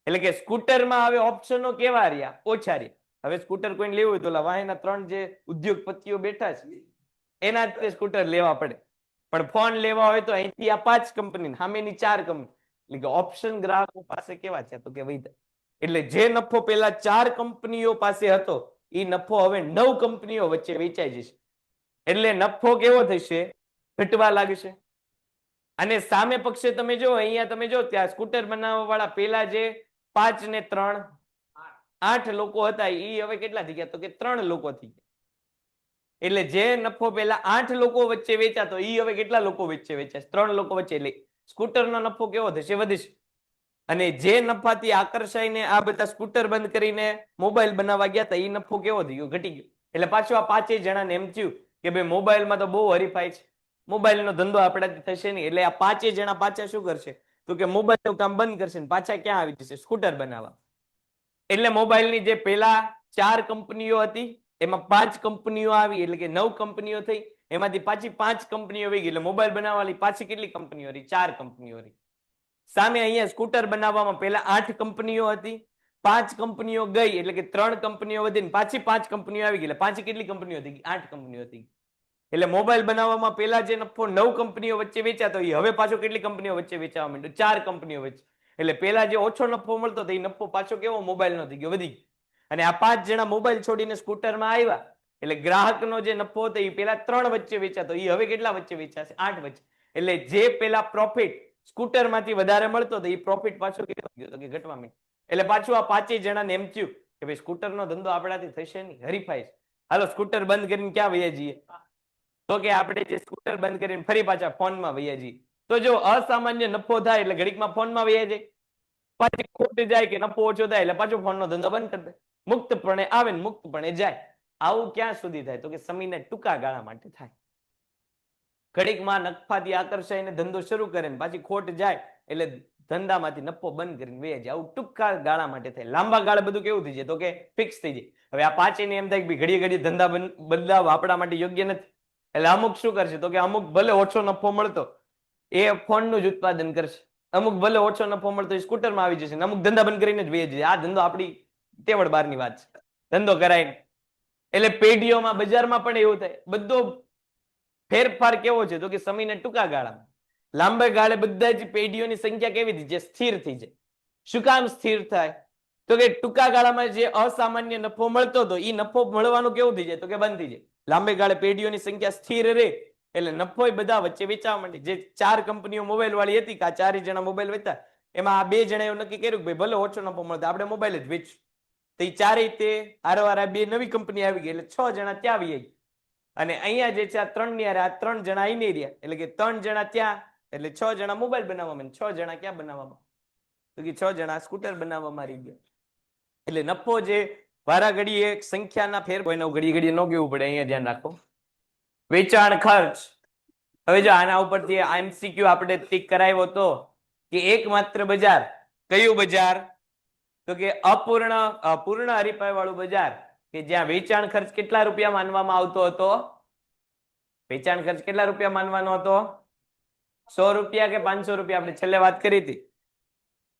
એટલે કે સ્કૂટરમાં હવે ઓપ્શનો કેવા રહ્યા? ઓછા રહ્યા. હવે સ્કૂટર કોઈને લેવું હોય તો વાહેના 3 જે ઉદ્યોગપતિઓ બેઠા છે એના જ સ્કૂટર લેવા પડે. પણ ફોન લેવા હોય તો અહીંથી આ 5 કંપની સામેની 4 કંપની. એટલે કે ઓપ્શન ગ્રાહકો પાસે કેવા છે? તો કે વધ્યા. એટલે જે નફો પેલા 4 કંપનીઓ પાસે હતો એ નફો હવે 9 કંપનીઓ વચ્ચે વેચાઈ જશે. એટલે નફો કેવો થશે? ઘટવા લાગશે. અને સામે પક્ષે તમે જો અહીંયા તમે જો ત્યાં સ્કૂટર બનાવવા વાળા પેલા જે 5 ને 3 8 લોકો હતા એ હવે કેટલા થઈ ગયા? તો કે 3 લોકો થઈ ગયા. એટલે જે નફો પેલા 8 લોકો વચ્ચે વેચાતો એ હવે કેટલા લોકો વચ્ચે વેચાશે? 3 લોકો વચ્ચે. એટલે સ્કૂટરનો નફો કેવો થશે? વધશે. અને જે નફાથી આકર્ષાઈને આ બધા સ્કૂટર બંધ કરીને મોબાઈલ બનાવવા ગયા હતા એ નફો કેવો થયો? ઘટી ગયો. એટલે પાછું આ 5 જણાને એમ થયું કે ભાઈ મોબાઈલમાં તો બહુ હરીફાઈ છે, મોબાઈલનો ધંધો આપણાથી થશે નહીં. એટલે આ 5 જણા પાછા શું કરશે? તો કે મોબાઈલનું કામ બંધ કરશે ને પાછા ક્યાં આવી જશે? સ્કૂટર બનાવવા. એટલે મોબાઈલની જે પેલા 4 કંપનીઓ હતી એમાં 5 કંપનીઓ આવી એટલે કે 9 કંપનીઓ થઈ. એમાંથી પાછી 5 કંપનીઓ વહી ગઈ. એટલે મોબાઈલ બનાવવાની પાછી કેટલી કંપનીઓ રહી? 4 કંપનીઓ રહી. સામે અહીંયા સ્કૂટર બનાવવામાં પહેલા 8 કંપનીઓ હતી, 5 કંપનીઓ ગઈ એટલે કે 3 કંપનીઓ વધીને પાછી 5 કંપનીઓ આવી ગઈ. એટલે પાછી કેટલી કંપનીઓ થઈ ગઈ? 8 કંપનીઓ થઈ ગઈ. એટલે મોબાઈલ બનાવવામાં પહેલા જે નફો 9 કંપનીઓ વચ્ચે વેચાતો એ હવે પાછો કેટલી કંપનીઓ વચ્ચે વેચાવા માંડ્યો? 4 કંપનીઓ વચ્ચે. એટલે પહેલા જે ઓછો નફો મળતો હતો એ નફો પાછો કેવો? મોબાઈલનો થઈ ગયો, વધી ગયો. અને આ 5 જણા મોબાઈલ છોડીને સ્કૂટરમાં આવ્યા એટલે ગ્રાહકનો જે નફો હતો એ પેલા 3 વચ્ચે વેચાતો એ હવે કેટલા વચ્ચે વેચાશે? 8 વચ્ચે. એટલે જે પેલા પ્રોફિટ સ્કૂટરમાંથી વધારે મળતો હતો એ પ્રોફિટ પાછો કેટલો ગયો? તો કે ઘટવા માંડ્યો. એટલે પાછું આ 5 જણાને એમ થયું કે ભાઈ સ્કૂટરનો ધંધો આપણાથી થશે નહીં, હરીફાઈ છે. હાલો સ્કૂટર બંધ કરીને ક્યાં વયા જઈએ? તો કે આપણે જે સ્કૂટર બંધ કરીને ફરી પાછા ફોનમાં વયા જઈએ. તો જો અસામાન્ય નફો થાય એટલે ઘડીકમાં ફોનમાં વયા જાય, પાછી ખોટ જાય કે નફો ઓછો થાય એટલે પાછો ફોનનો ધંધો બંધ કરી દે. મુક્તપણે આવે ને મુક્તપણે જાય. આવું ક્યાં સુધી થાય? તો કે સમયના ટૂંકા ગાળા માટે થાય. ઘડીકમાં નફાથી આકર્ષાઈને ધંધો શરૂ કરે ને પાછી ખોટ જાય એટલે ધંધામાંથી નફો બંધ કરીને વયા જાય. આવું ટૂંકા ગાળા માટે થાય. લાંબા ગાળે બધું કેવું થઈ જાય? તો કે ફિક્સ થઈ જાય. હવે આ 5 ને એમ થાય કે ઘડી ઘડી ધંધા બદલાવ આપણા માટે યોગ્ય નથી. એટલે અમુક શું કરશે? તો કે અમુક ભલે ઓછો નફો મળતો એ ફોનનું જ ઉત્પાદન કરશે, અમુક ભલે ઓછો નફો મળતો એ સ્કૂટરમાં આવી જશે, અમુક ધંધા બંધ કરીને જ વહી જશે. આ ધંધો આપણી તેવડ બારની વાત છે, ધંધો કરાય. એટલે પેઢીઓમાં બજારમાં પણ એવું થાય. બધો ફેરફાર કેવો છે? તો કે સમયના ટૂંકા ગાળામાં. લાંબા ગાળે બધા જ પેઢીઓની સંખ્યા કેવી થઈ જાય? સ્થિર થઈ જાય. શું કામ સ્થિર થાય? તો કે ટૂંકા ગાળામાં જે અસામાન્ય નફો મળતો હતો એ નફો મળવાનું કેવું થઈ જાય? તો કે બંધ થઈ જાય. લાંબે ગાળે પેઢીઓની સંખ્યા સ્થિર રહે એટલે નફો બધા વચ્ચે વેચાવા માંડે. જે 4 કંપનીઓ મોબાઈલ વાળી હતી કે આ 4 જણા મોબાઈલ વેચતા એમાં આ 2 જણા એવું નક્કી કર્યું કે ભાઈ ભલે ઓછો નફો મળતો આપણે મોબાઈલ જ વેચશું. તો એ 4 તે આરવાર 2 નવી કંપની આવી ગઈ એટલે 6 જણા ત્યાં આવી ગઈ. અને અહીંયા જે છે આ 3 ની આ 3 જણા અહીં નહીં રહ્યા એટલે કે 3 જણા ત્યાં એટલે 6 જણા મોબાઈલ બનાવવામાં, 6 જણા ક્યાં બનાવવામાં? તો કે 6 જણા સ્કૂટર બનાવવામાં રહી ગયા. એટલે નફો જે વારા ઘડીએ સંખ્યાના ફેર કોઈને ઘડી ઘડી ન કેવું પડે, અહીંયા ધ્યાન રાખો. વેચાણ ખર્ચ. હવે જો આના ઉપરથી એમસીક્યુ આપણે ટીક કરાવ્યો તો કે એકમાત્ર બજાર કયું બજાર? તો કે પૂર્ણ હરીફાઈ વાળું બજાર કે જ્યાં વેચાણ ખર્ચ કેટલા રૂપિયા માનવામાં આવતો હતો? વેચાણ ખર્ચ કેટલા રૂપિયા માનવાનો હતો? રૂપિયા કે 500 રૂપિયા આપણે છેલ્લે વાત કરી હતી?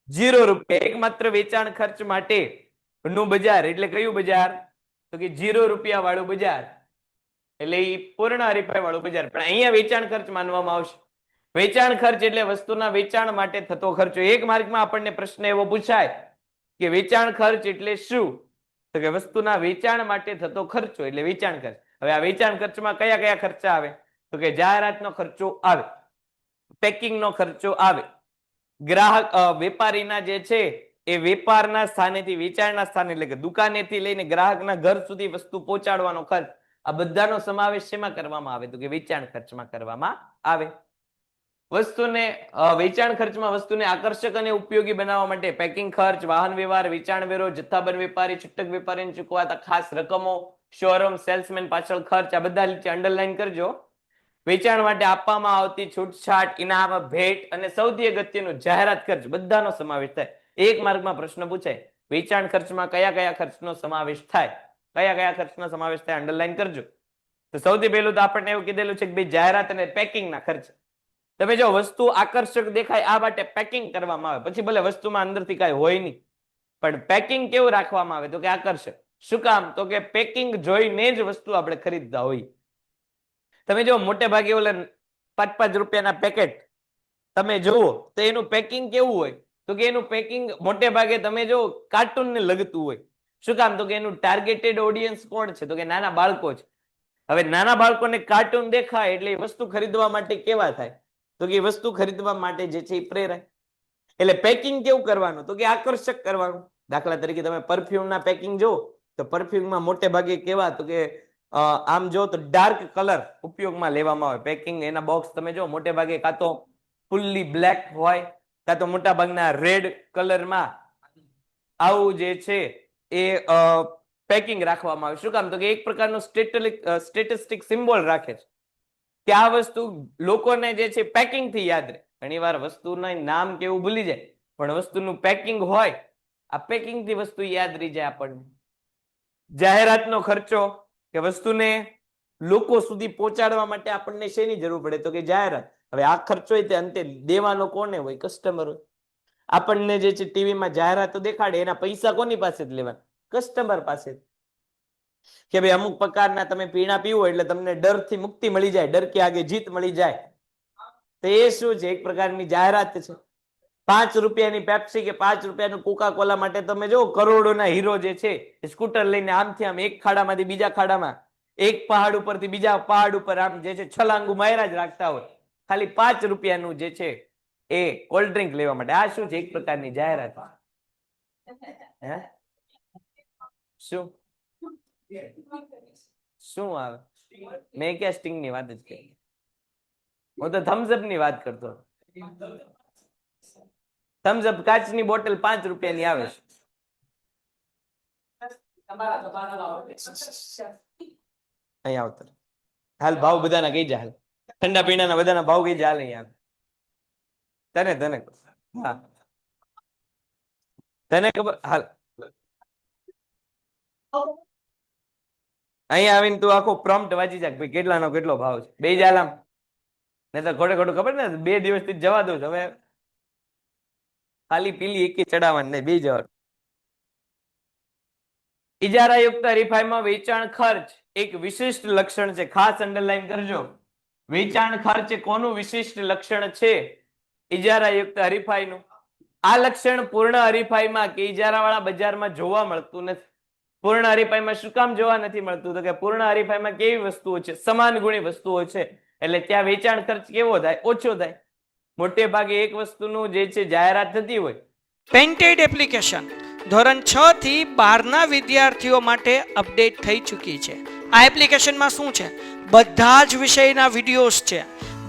0 રૂપિયા. એકમાત્ર વેચાણ ખર્ચ માટે નું બજાર એટલે કયું બજાર? તો કે 0 રૂપિયા વાળું બજાર, એટલે એ પૂર્ણ હરીફાઈ વાળું બજાર. પણ અહીંયા વેચાણ ખર્ચ માનવામાં આવશે. વેચાણ ખર્ચ એટલે વસ્તુના વેચાણ માટે થતો ખર્ચો. એક માર્કમાં આપણને પ્રશ્ન એવો પૂછાય કે વેચાણ ખર્ચ એટલે શું? તો કે વસ્તુના વેચાણ માટે થતો ખર્ચો એટલે વેચાણ ખર્ચ. હવે આ વેચાણ ખર્ચમાં કયા કયા ખર્ચા આવે? તો કે જાહેરાતનો ખર્ચો આવે, પેકિંગનો ખર્ચો આવે, ગ્રાહક વેપારીના જે છે એ વેપારના સ્થાનેથી વેચાણના સ્થાને એટલે કે દુકાનેથી લઈને ગ્રાહકના ઘર સુધી વસ્તુ પહોંચાડવાનો ખર્ચ, આ બધાનો સમાવેશ શેમાં કરવામાં આવે? તો કે વેચાણ ખર્ચમાં કરવામાં આવે. વસ્તુને વેચાણ ખર્ચમાં વસ્તુને આકર્ષક અને ઉપયોગી બનાવવા માટે પેકિંગ ખર્ચ, વાહન વ્યવહાર, વેચાણ વેરો, જથ્થાબંધ વેપારી, છૂટક વેપારીને ચૂકવાતા ખાસ રકમો, શોરૂમ સેલ્સમેન પાછળ ખર્ચ, આ બધા નીચે અંડરલાઈન કરજો. વેચાણ માટે આપવામાં આવતી છૂટછાટ, ઇનામ, ભેટ અને સૌથી અગત્યનું જાહેરાત ખર્ચ બધાનો સમાવેશ થાય. એક માર્કમાં પ્રશ્ન પૂછાય વેચાણ ખર્ચમાં કયા કયા ખર્ચનો સમાવેશ થાય? કયા કયા ખર્ચનો સમાવેશ થાય અંડરલાઈન કરજો. તો સૌથી પહેલું તો આપણને એવું કીધેલું છે કે ભાઈ જાહેરાત અને પેકિંગના ખર્ચ. તમે જો વસ્તુ આકર્ષક દેખાય આ માટે પેકિંગ કરવામાં આવે, પછી ભલે વસ્તુમાં અંદરથી કાંઈ હોય નહીં, પણ પેકિંગ કેવું રાખવામાં આવે? તો કે આકર્ષક. શું કામ? તો કે પેકિંગ જોઈને જ વસ્તુ આપણે ખરીદતા હોઈએ. તમે જો મોટે ભાગે ઓલા 5-5 રૂપિયાના પેકેટ તમે જુઓ તો એનું પેકિંગ કેવું હોય? તો કે એનું પેકિંગ મોટે ભાગે તમે જો કાર્ટૂનને લગતું હોય. શું કામ? તો કે એનું ટાર્ગેટેડ ઓડિયન્સ કોણ છે? તો કે નાના બાળકો છે. હવે નાના બાળકોને કાર્ટૂન દેખાય એટલે એ વસ્તુ ખરીદવા માટે કેવા થાય? તો કે વસ્તુ ખરીદવા માટે જે છે એ પ્રેરાય. એટલે પેકિંગ કેવું કરવાનું? તો કે આકર્ષક કરવાનું. દાખલા તરીકે તમે પરફ્યુમના પેકિંગ જો તો પરફ્યુમમાં મોટે ભાગે કેવા? તો કે આમ જો તો ડાર્ક કલર ઉપયોગમાં લેવામાં આવે. પેકિંગ એના બોક્સ તમે જો મોટે ભાગે કાં તો ફુલ્લી બ્લેક હોય, કાં તો મોટા ભાગના રેડ કલરમાં આવું જે છે એ પેકિંગ રાખવામાં આવે. શું કામ? તો કે એક પ્રકારનો સ્ટેટિસ્ટિક સિમ્બોલ રાખે છે કે આ વસ્તુ લોકોને જે છે પેકિંગ થી યાદ રહે. ઘણી વાર વસ્તુનું નામ કેવું ભૂલી જાય, પણ વસ્તુનું પેકિંગ હોય, આ પેકિંગ થી વસ્તુ યાદ રહી જાય આપણને. જાહેરાતનો ખર્ચો કે વસ્તુને લોકો સુધી પહોંચાડવા માટે આપણને શેની જરૂર પડે? તો કે જાહેરાત. હવે આ ખર્ચો હોય તે અંતે દેવાનો કોને હોય? કસ્ટમર હોય. આપણને જે છે ટીવીમાં જાહેરાતો દેખાડે એના પૈસા કોની પાસે જ લેવાના? કસ્ટમર પાસે. કે ભાઈ અમુક પ્રકારના તમે પીણા પીવો એટલે તમને ડરથી મુક્તિ મળી જાય, ડર કે આગે જીત મળી જાય. તો એ શું છે? એક પ્રકારની જાહેરાત છે. 5 રૂપિયાની પેપ્સી કે 5 રૂપિયાનું કોકા કોલા માટે તમે જો કરોડોના હીરો જે છે સ્કૂટર લઈને આમથી આમ એક ખાડામાંથી બીજા ખાડામાં, એક પહાડ ઉપરથી બીજા પહાડ ઉપર આમ જે છે છલાંગુ માર્યા જ રાખતા હોય, ખાલી 5 રૂપિયાનું જે છે એ કોલ્ડ ડ્રિંક લેવા માટે. આ શું છે? એક પ્રકારની જાહેરાત. હે શું શું આવે? મેં ક્યાં સ્ટિંગ ની વાત જ કરી? હું તો થમ્સઅપ ની વાત કરતો. થમ્સઅપ કાચની બોટલ 5 રૂપિયાની આવે છે. અહીં આવતર હાલ ભાવ બધાના કઈ જાય, ઠંડા પીણાના બધાના ભાવ કઈ જાય અહીંયા. તને હા તને ખબર? હાલ અહીંયા આવીને તું આખો પ્રોમ્પ્ટ વાંચી જા ભાઈ કેટલાનો કેટલો ભાવ છે. બે જાલામ ને તો ખોટે ખોટું ખબર ને 2 દિવસથી જવા દઉં. હવે ખાલી પીલી એકી ચડાવવાની નહીં, બે જવાનું. ઇજારાયુક્ત હરીફાઈમાં વેચાણ ખર્ચ એક વિશિષ્ટ લક્ષણ છે. ખાસ અંડરલાઈન કરજો. વેચાણ ખર્ચ કોનું વિશિષ્ટ લક્ષણ છે? ઇજારાયુક્ત હરીફાઈનું. આ લક્ષણ પૂર્ણ હરીફાઈમાં કે ઇજારાવાળા બજારમાં જોવા મળતું નથી. પૂર્ણ હરીફાઈમાં શું કામ જોવા નથી મળતું? તો કે પૂર્ણ હરીફાઈમાં કેવી વસ્તુઓ છે? સમાન ગુણી વસ્તુઓ છે, એટલે ત્યાં વેચાણ ખર્ચ કેવો થાય? ઓછો થાય. મોટે ભાગે એક વસ્તુનું જે છે જાહેરાત થતી હોય. પેન્ટેડ એપ્લિકેશન ધોરણ 6 થી 12ના વિદ્યાર્થીઓ માટે અપડેટ થઈ ચૂકી છે. આ એપ્લિકેશનમાં શું છે? બધા જ વિષયના વિડીયોઝ છે.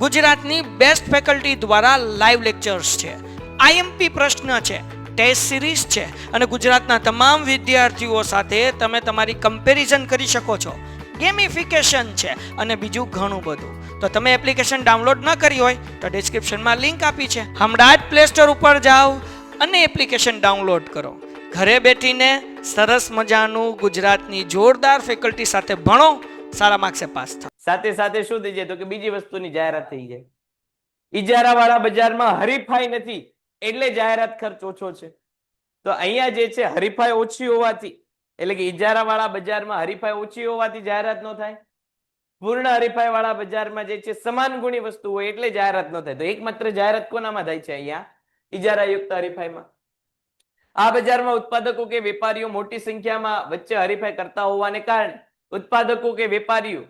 ગુજરાતની બેસ્ટ ફેકલ્ટી દ્વારા લાઈવ લેક્ચર્સ છે, આઈએમપી પ્રશ્ન છે, ટેસ્ટ સિરીઝ છે અને ગુજરાતના તમામ વિદ્યાર્થીઓ સાથે તમે તમારી કમ્પેરિઝન કરી શકો છો. ગેમિફિકેશન છે અને બીજું ઘણું બધું. તો તમે એપ્લિકેશન ડાઉનલોડ ન કરી હોય તો ડિસ્ક્રિપ્શનમાં લિંક આપી છે. હમણાં જ પ્લે સ્ટોર ઉપર જાઓ અને એપ્લિકેશન ડાઉનલોડ કરો. ઘરે બેઠીને સરસ મજાનું ગુજરાતની જોરદાર ફેકલ્ટી સાથે ભણો, સારા માર્ક્સે પાસ થાઓ. સાથે સાથે શું થઈ જાય? તો કે બીજી વસ્તુની જાહેરાત થઈ જાય. ઇજારાવાળા બજારમાં હરીફાઈ નથી એટલે જાહેરાત ખર્ચ ઓછો છે. તો અહીંયા જે છે હરીફાઈ ઓછી હોવાથી એટલે કે ઇજારાવાળા બજારમાં હરીફાઈ ઓછી હોવાથી જાહેરાત ન થાય. પૂર્ણ હરીફાઈ વાળા બજારમાં જે છે સમાન ગુણી વસ્તુ હોય એટલે જાહેરાત ન થાય. તો એકમાત્ર જાહેરાત કોનામાં થાય છે? અહીંયા ઇજારાયુક્ત હરીફાઈમાં. આ બજારમાં ઉત્પાદકો કે વેપારીઓ મોટી સંખ્યામાં વચ્ચે હરીફાઈ કરતા હોવાને કારણે ઉત્પાદકો કે વેપારીઓ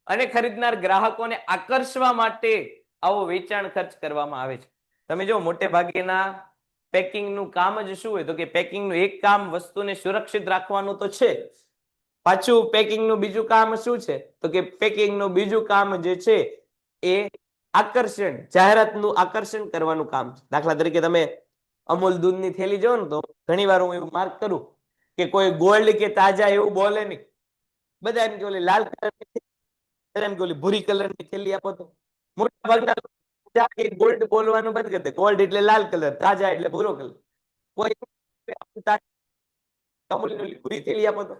અને ખરીદનાર ગ્રાહકોને આકર્ષવા માટે આવો વેચાણ ખર્ચ કરવામાં આવે છે. તમે જો મોટે ભાગેના પેકિંગનું કામ જ શું હોય? તો કે પેકિંગનું એક કામ વસ્તુને સુરક્ષિત રાખવાનું તો છે, પાછું પેકિંગનું બીજું કામ શું છે? તો કે પેકિંગનું બીજું કામ જે છે એ આકર્ષણ, જાહેરાતનું આકર્ષણ કરવાનું કામ છે. દાખલા તરીકે તમે અમૂલ દૂધની થેલી જો ને તો ઘણી વાર હું એવું માર્ક કરું કે કોઈ ગોલ્ડ કે તાજા એવું બોલે નહીં. બધા એમ કે ઓલી લાલ કલર એમ કે ઓલી ભૂરી કલરની થેલી આપો તો મોટા ભાગના ગોલ્ડ બોલવાનું બંધ કરી દે. ગોલ્ડ એટલે લાલ કલર, તાજા એટલે ભૂરો કલર. કોઈ ભૂરી થેલી આપો તો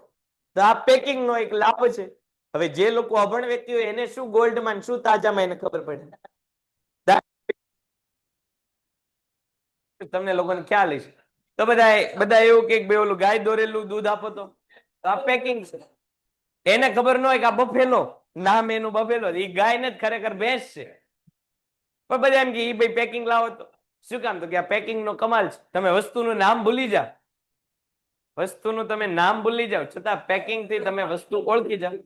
આ પેકિંગ નો એક લાભ છે. હવે જે લોકો અભણ વ્યક્તિ હોય એને શું ગોલ્ડમાં શું તાજામાં એને ખબર પડે? તમને લોકોને ખ્યાલ હશે. તો બધા એવું કે બે ઓલું ગાય દોરેલું દૂધ આપો તો આ પેકિંગ છે. એને ખબર ન હોય કે આ બફેલો, નામ એનું બફેલો, એ ગાય ને જ ખરેખર ભેંસ છે. પણ બધા એમ કે એ ભાઈ પેકિંગ લાવો તો શું કામ? તો કે આ પેકિંગ નો કમાલ છે. તમે વસ્તુનું નામ ભૂલી જાઓ, વસ્તુનું તમે નામ ભૂલી જાઓ છતાં પેકિંગ થી તમે વસ્તુ ઓળખી જાઓ.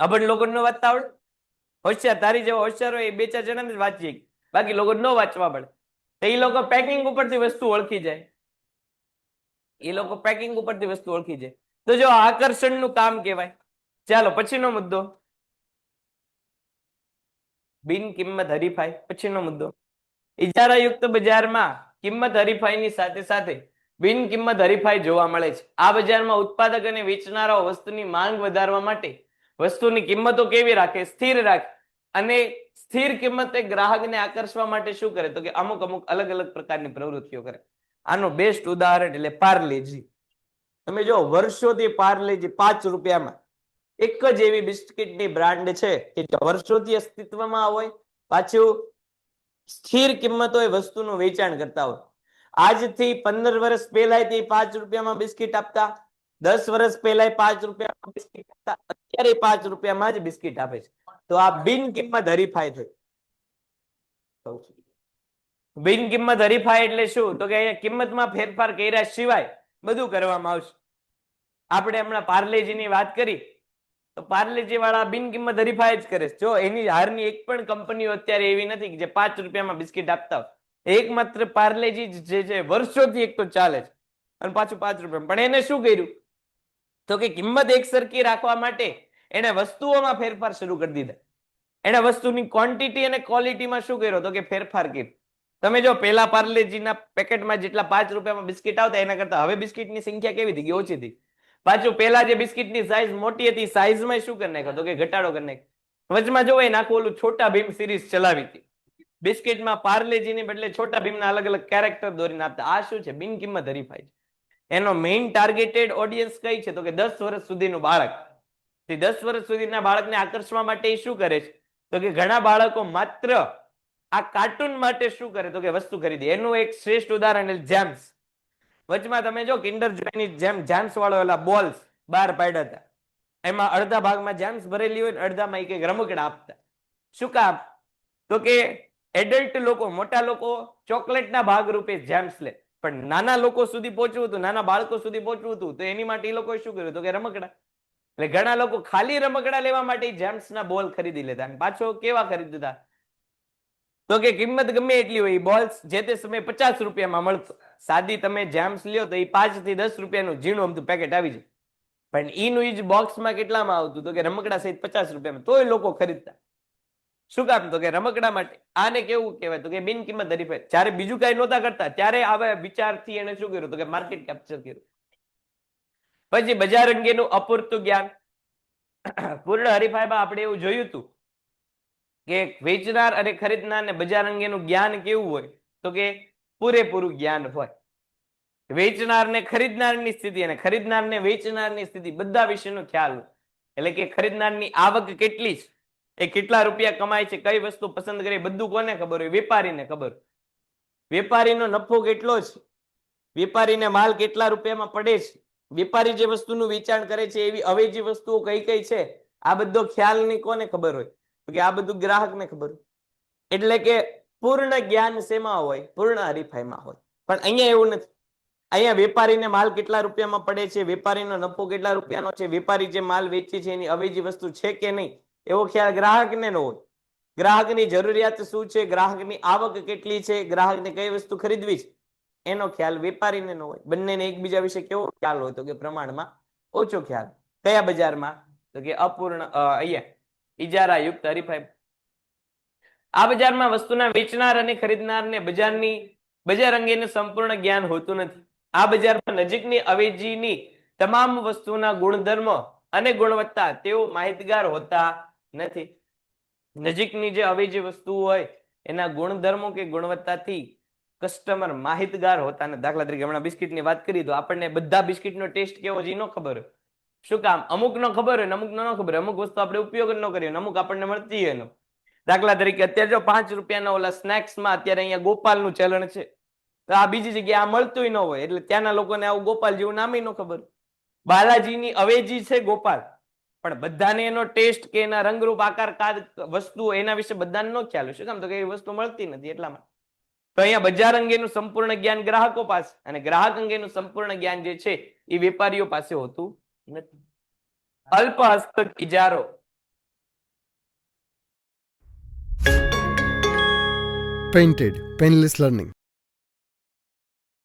અભણ લોકો ન વાંચતા આવડે? હોશિયાર તારી જેવા હોશિયાર હોય એ બે ચાર જણા જ વાંચીએ, બાકી લોકો ન વાંચવા પડે. તો એ લોકો પેકિંગ ઉપરથી વસ્તુ ઓળખી જાય. એ લોકો પેકિંગ ઉપરથી વસ્તુ ઓળખી જાય. તો જો આકર્ષણનું કામ કહેવાય. ચાલો પછીનો મુદ્દો, બિન કિંમત હરીફાઈ. પછીનો મુદ્દો, ઇજારાયુક્ત બજારમાં કિંમત હરીફાઈની સાથે સાથે બિન કિંમત હરીફાઈ જોવા મળે છે. આ બજારમાં ઉત્પાદક અને વેચનારાઓ વસ્તુની માંગ વધારવા માટે વસ્તુની કિંમતો કેવી રાખે? સ્થિર રાખે. અને સ્થિર કિંમતે ગ્રાહકને આકર્ષવા માટે શું કરે? તો કે અમુક અલગ અલગ પ્રકારની પ્રવૃત્તિઓ કરે. આનું બેસ્ટ ઉદાહરણ એટલે પાર્લેજી. તમે જો વર્ષોથી પાર્લેજી 5 રૂપિયામાં એક જ એવી બિસ્કિટની બ્રાન્ડ છે કે વર્ષોથી અસ્તિત્વમાં હોય, પાછું સ્થિર કિંમત હોય, વસ્તુનું વેચાણ કરતા હોય. આજથી 15 વર્ષ પહેલા 5 રૂપિયામાં બિસ્કિટ આપતા, 10 વર્ષ પહેલા 5 રૂપિયામાં બિસ્કિટ આપતા, અત્યારે 5 રૂપિયામાં જ બિસ્કિટ આપે છે. તો આ બિન કિંમત હરીફાઈ થઈ. બિન કિંમત હરીફાઈ એટલે શું? તો કે અહીંયા કિંમતમાં ફેરફાર કર્યા સિવાય બધું કરવામાં આવશે. આપણે હમણાં પાર્લેજીની વાત કરી તો પાર્લેજી વાળા બિન કિંમત હરીફાઈ જ કરે છે. જો એની હારની એક પણ કંપનીઓ અત્યારે એવી નથી કે જે 5 રૂપિયામાં બિસ્કિટ આપતા હોય. એકમાત્ર પાર્લેજી જે છે વર્ષોથી એક તો ચાલે છે અને પાછું 5 રૂપિયા. પણ એને શું કર્યું? તો કે કિંમત એક સરખી રાખવા માટે એને વસ્તુઓમાં ફેરફાર શરૂ કરી દીધા. એને વસ્તુની ક્વોન્ટિટી અને ક્વોલિટીમાં શું કર્યો? તો કે ફેરફાર કર્યો. તમે જો પેલા પાર્લેજીના પેકેટમાં જેટલા 5 રૂપિયામાં બિસ્કિટ આવતા એના કરતા હવે બિસ્કિટની સંખ્યા કેવી થઈ ગઈ? ઓછી થઈ. પાછું પેલા જે બિસ્કિટની સાઈઝ મોટી હતી સાઈઝમાં શું કરી નાખ્યો? તો કે ઘટાડો કરી નાખ્યો. વચમાં જો એને આખું ઓલું છોટા ભીમ સિરીઝ ચલાવી હતી. બિસ્કિટમાં પાર્લેજીની બદલે છોટા ભીમના અલગ અલગ કેરેક્ટર દોરીને આપતા. આ શું છે? બિન કિંમત હરીફાઈ છે. એનો મેઇન ટાર્ગેટેડ ઓડિયન્સ કઈ છે? તો કે 10 વર્ષ સુધીનું બાળક. 10 વર્ષ સુધીના બાળકને આકર્ષવા માટે એ શું કરે છે? તો કે ઘણા બાળકો માત્ર આ કાર્ટૂન માટે શું કરે? તો કે વસ્તુ ખરીદે. એનું એક શ્રેષ્ઠ ઉદાહરણ જેમ્સ. વચમાં તમે જો કિન્ડર જોયની જેમ જેમ્સ વાળો એલા બોલ્સ બહાર પાડ્યા હતા. એમાં અડધા ભાગમાં જેમ્સ ભરેલી હોય ને અડધામાં એક રમકડા આપતા. શું કામ? તો કે એડલ્ટ લોકો, મોટા લોકો ચોકલેટના ભાગરૂપે જેમ્સ લે, પણ નાના લોકો સુધી પહોંચવું હતું, નાના બાળકો સુધી પહોંચવું હતું, તો એની માટે એ લોકોએ શું કર્યું? તો કે રમકડા. એટલે ઘણા લોકો ખાલી રમકડા લેવા માટે જેમ્સના બોલ ખરીદી લેતા. અને પાછો કેવા ખરીદતા? તો કે કિંમત ગમે એટલી હોય, બોલ્સ જે તે સમયે 50 રૂપિયામાં મળતો. સાદી તમે જેમ્સ લ્યો તો એ 5 થી 10 રૂપિયાનું ઝીણું અમથું પેકેટ આવી જાય. પણ ઈનું ઈ જ બોક્સમાં કેટલામાં આવતું? તો કે રમકડા સહિત 50 રૂપિયામાં. તોય લોકો ખરીદતા. શું કામ? તો કે રમકડા માટે. આને કેવું કહેવાય? તો કે બિન કિંમત હરીફાઈ. જ્યારે બીજું કઈ નહોતા કરતા ત્યારે આવા વિચારથી એને શું કર્યું? તો કે માર્કેટ કેપ્ચર કર્યું. પછી બજાર અંગેનું અપૂરતું જ્ઞાન. પૂર્ણ હરીફાઈમાં આપણે એવું જોયું હતું કે વેચનાર અને ખરીદનાર ને બજાર અંગેનું જ્ઞાન કેવું હોય? તો કે પૂરેપૂરું જ્ઞાન હોય. વેચનારને ખરીદનારની સ્થિતિ અને ખરીદનારને વેચનારની સ્થિતિ બધા વિશેનો ખ્યાલ હોય. એટલે કે ખરીદનારની આવક કેટલી છે, એ કેટલા રૂપિયા કમાય છે, કઈ વસ્તુ પસંદ કરે, બધું કોને ખબર હોય? વેપારીને ખબર. વેપારીનો નફો કેટલો છે, વેપારીને માલ કેટલા રૂપિયામાં પડે છે, વેપારી જે વસ્તુનું વેચાણ કરે છે એવી અવેજી વસ્તુઓ કઈ કઈ છે, આ બધો ખ્યાલ ની કોને ખબર હોય? તો કે આ બધું ગ્રાહકને ખબર હોય. એટલે કે પૂર્ણ જ્ઞાન શેમાં હોય? પૂર્ણ હરીફાઈમાં હોય. પણ અહીંયા એવું નથી. અહીંયા વેપારીને માલ કેટલા રૂપિયામાં પડે છે, વેપારીનો નફો કેટલા રૂપિયાનો છે, વેપારી જે માલ વેચે છે એની અવેજી વસ્તુ છે કે નહીં, એવો ખ્યાલ ગ્રાહકને ન હોય. ગ્રાહકની જરૂરિયાત શું છે, ગ્રાહકની આવક કેટલી છે, ગ્રાહકને કઈ વસ્તુ ખરીદવી છે, એનો ખ્યાલ વેપારીને ન હોય. બંનેને એકબીજા વિશે કેવો ખ્યાલ હોય? તો કે પ્રમાણમાં ઓછો ખ્યાલ. કયા બજારમાં? તો કે અપૂર્ણ અહીંયા ઇજારા યુક્ત હરીફાઈ. આ બજારમાં વસ્તુના વેચનાર અને ખરીદનારને બજાર અંગેનું સંપૂર્ણ જ્ઞાન હોતું નથી. આ બજારમાં નજીકની અવેજીની તમામ વસ્તુના ગુણધર્મો અને ગુણવત્તા તેઓ માહિતગાર હોતા નથી. નજીકની જે અવેજી વસ્તુ હોય એના ગુણધર્મો કે ગુણવત્તાથી કસ્ટમર માહિતગાર હોતા નથી. દાખલા તરીકે હમણાં બિસ્કિટની વાત કરી તો આપણને બધા બિસ્કિટનો ટેસ્ટ કેવો છે એ ન ખબર હોય. શું કામ? અમુક નો ખબર હોય ને અમુક નો ન ખબર હોય. અમુક વસ્તુ આપણે ઉપયોગ જ ન કરીએ, અમુક આપણને મળતી હોય. દાખલા તરીકે અત્યારે જો 5 રૂપિયાના ઓલા સ્નેક્સમાં અત્યારે અહીંયા ગોપાલનું ચલણ છે, તો આ બીજી જગ્યાએ આ મળતું ન હોય, એટલે ત્યાંના લોકોને આવું ગોપાલ જેવું નામ ન ખબર. બાલાજીની અવેજી છે ગોપાલ, પણ બધાને એનો ટેસ્ટ કે એના રંગરૂપ આકાર વસ્તુ એના વિશે બધાને ન ખ્યાલ હોય. શું કામ? તો કે એ વસ્તુ મળતી નથી એટલામાં. તો અહીંયા બજાર અંગેનું સંપૂર્ણ જ્ઞાન ગ્રાહકો પાસે અને ગ્રાહક અંગેનું સંપૂર્ણ જ્ઞાન જે છે એ વેપારીઓ પાસે હોતું નથી. અલ્પ હસ્તક ઇજારો. Painted, Painless Learning.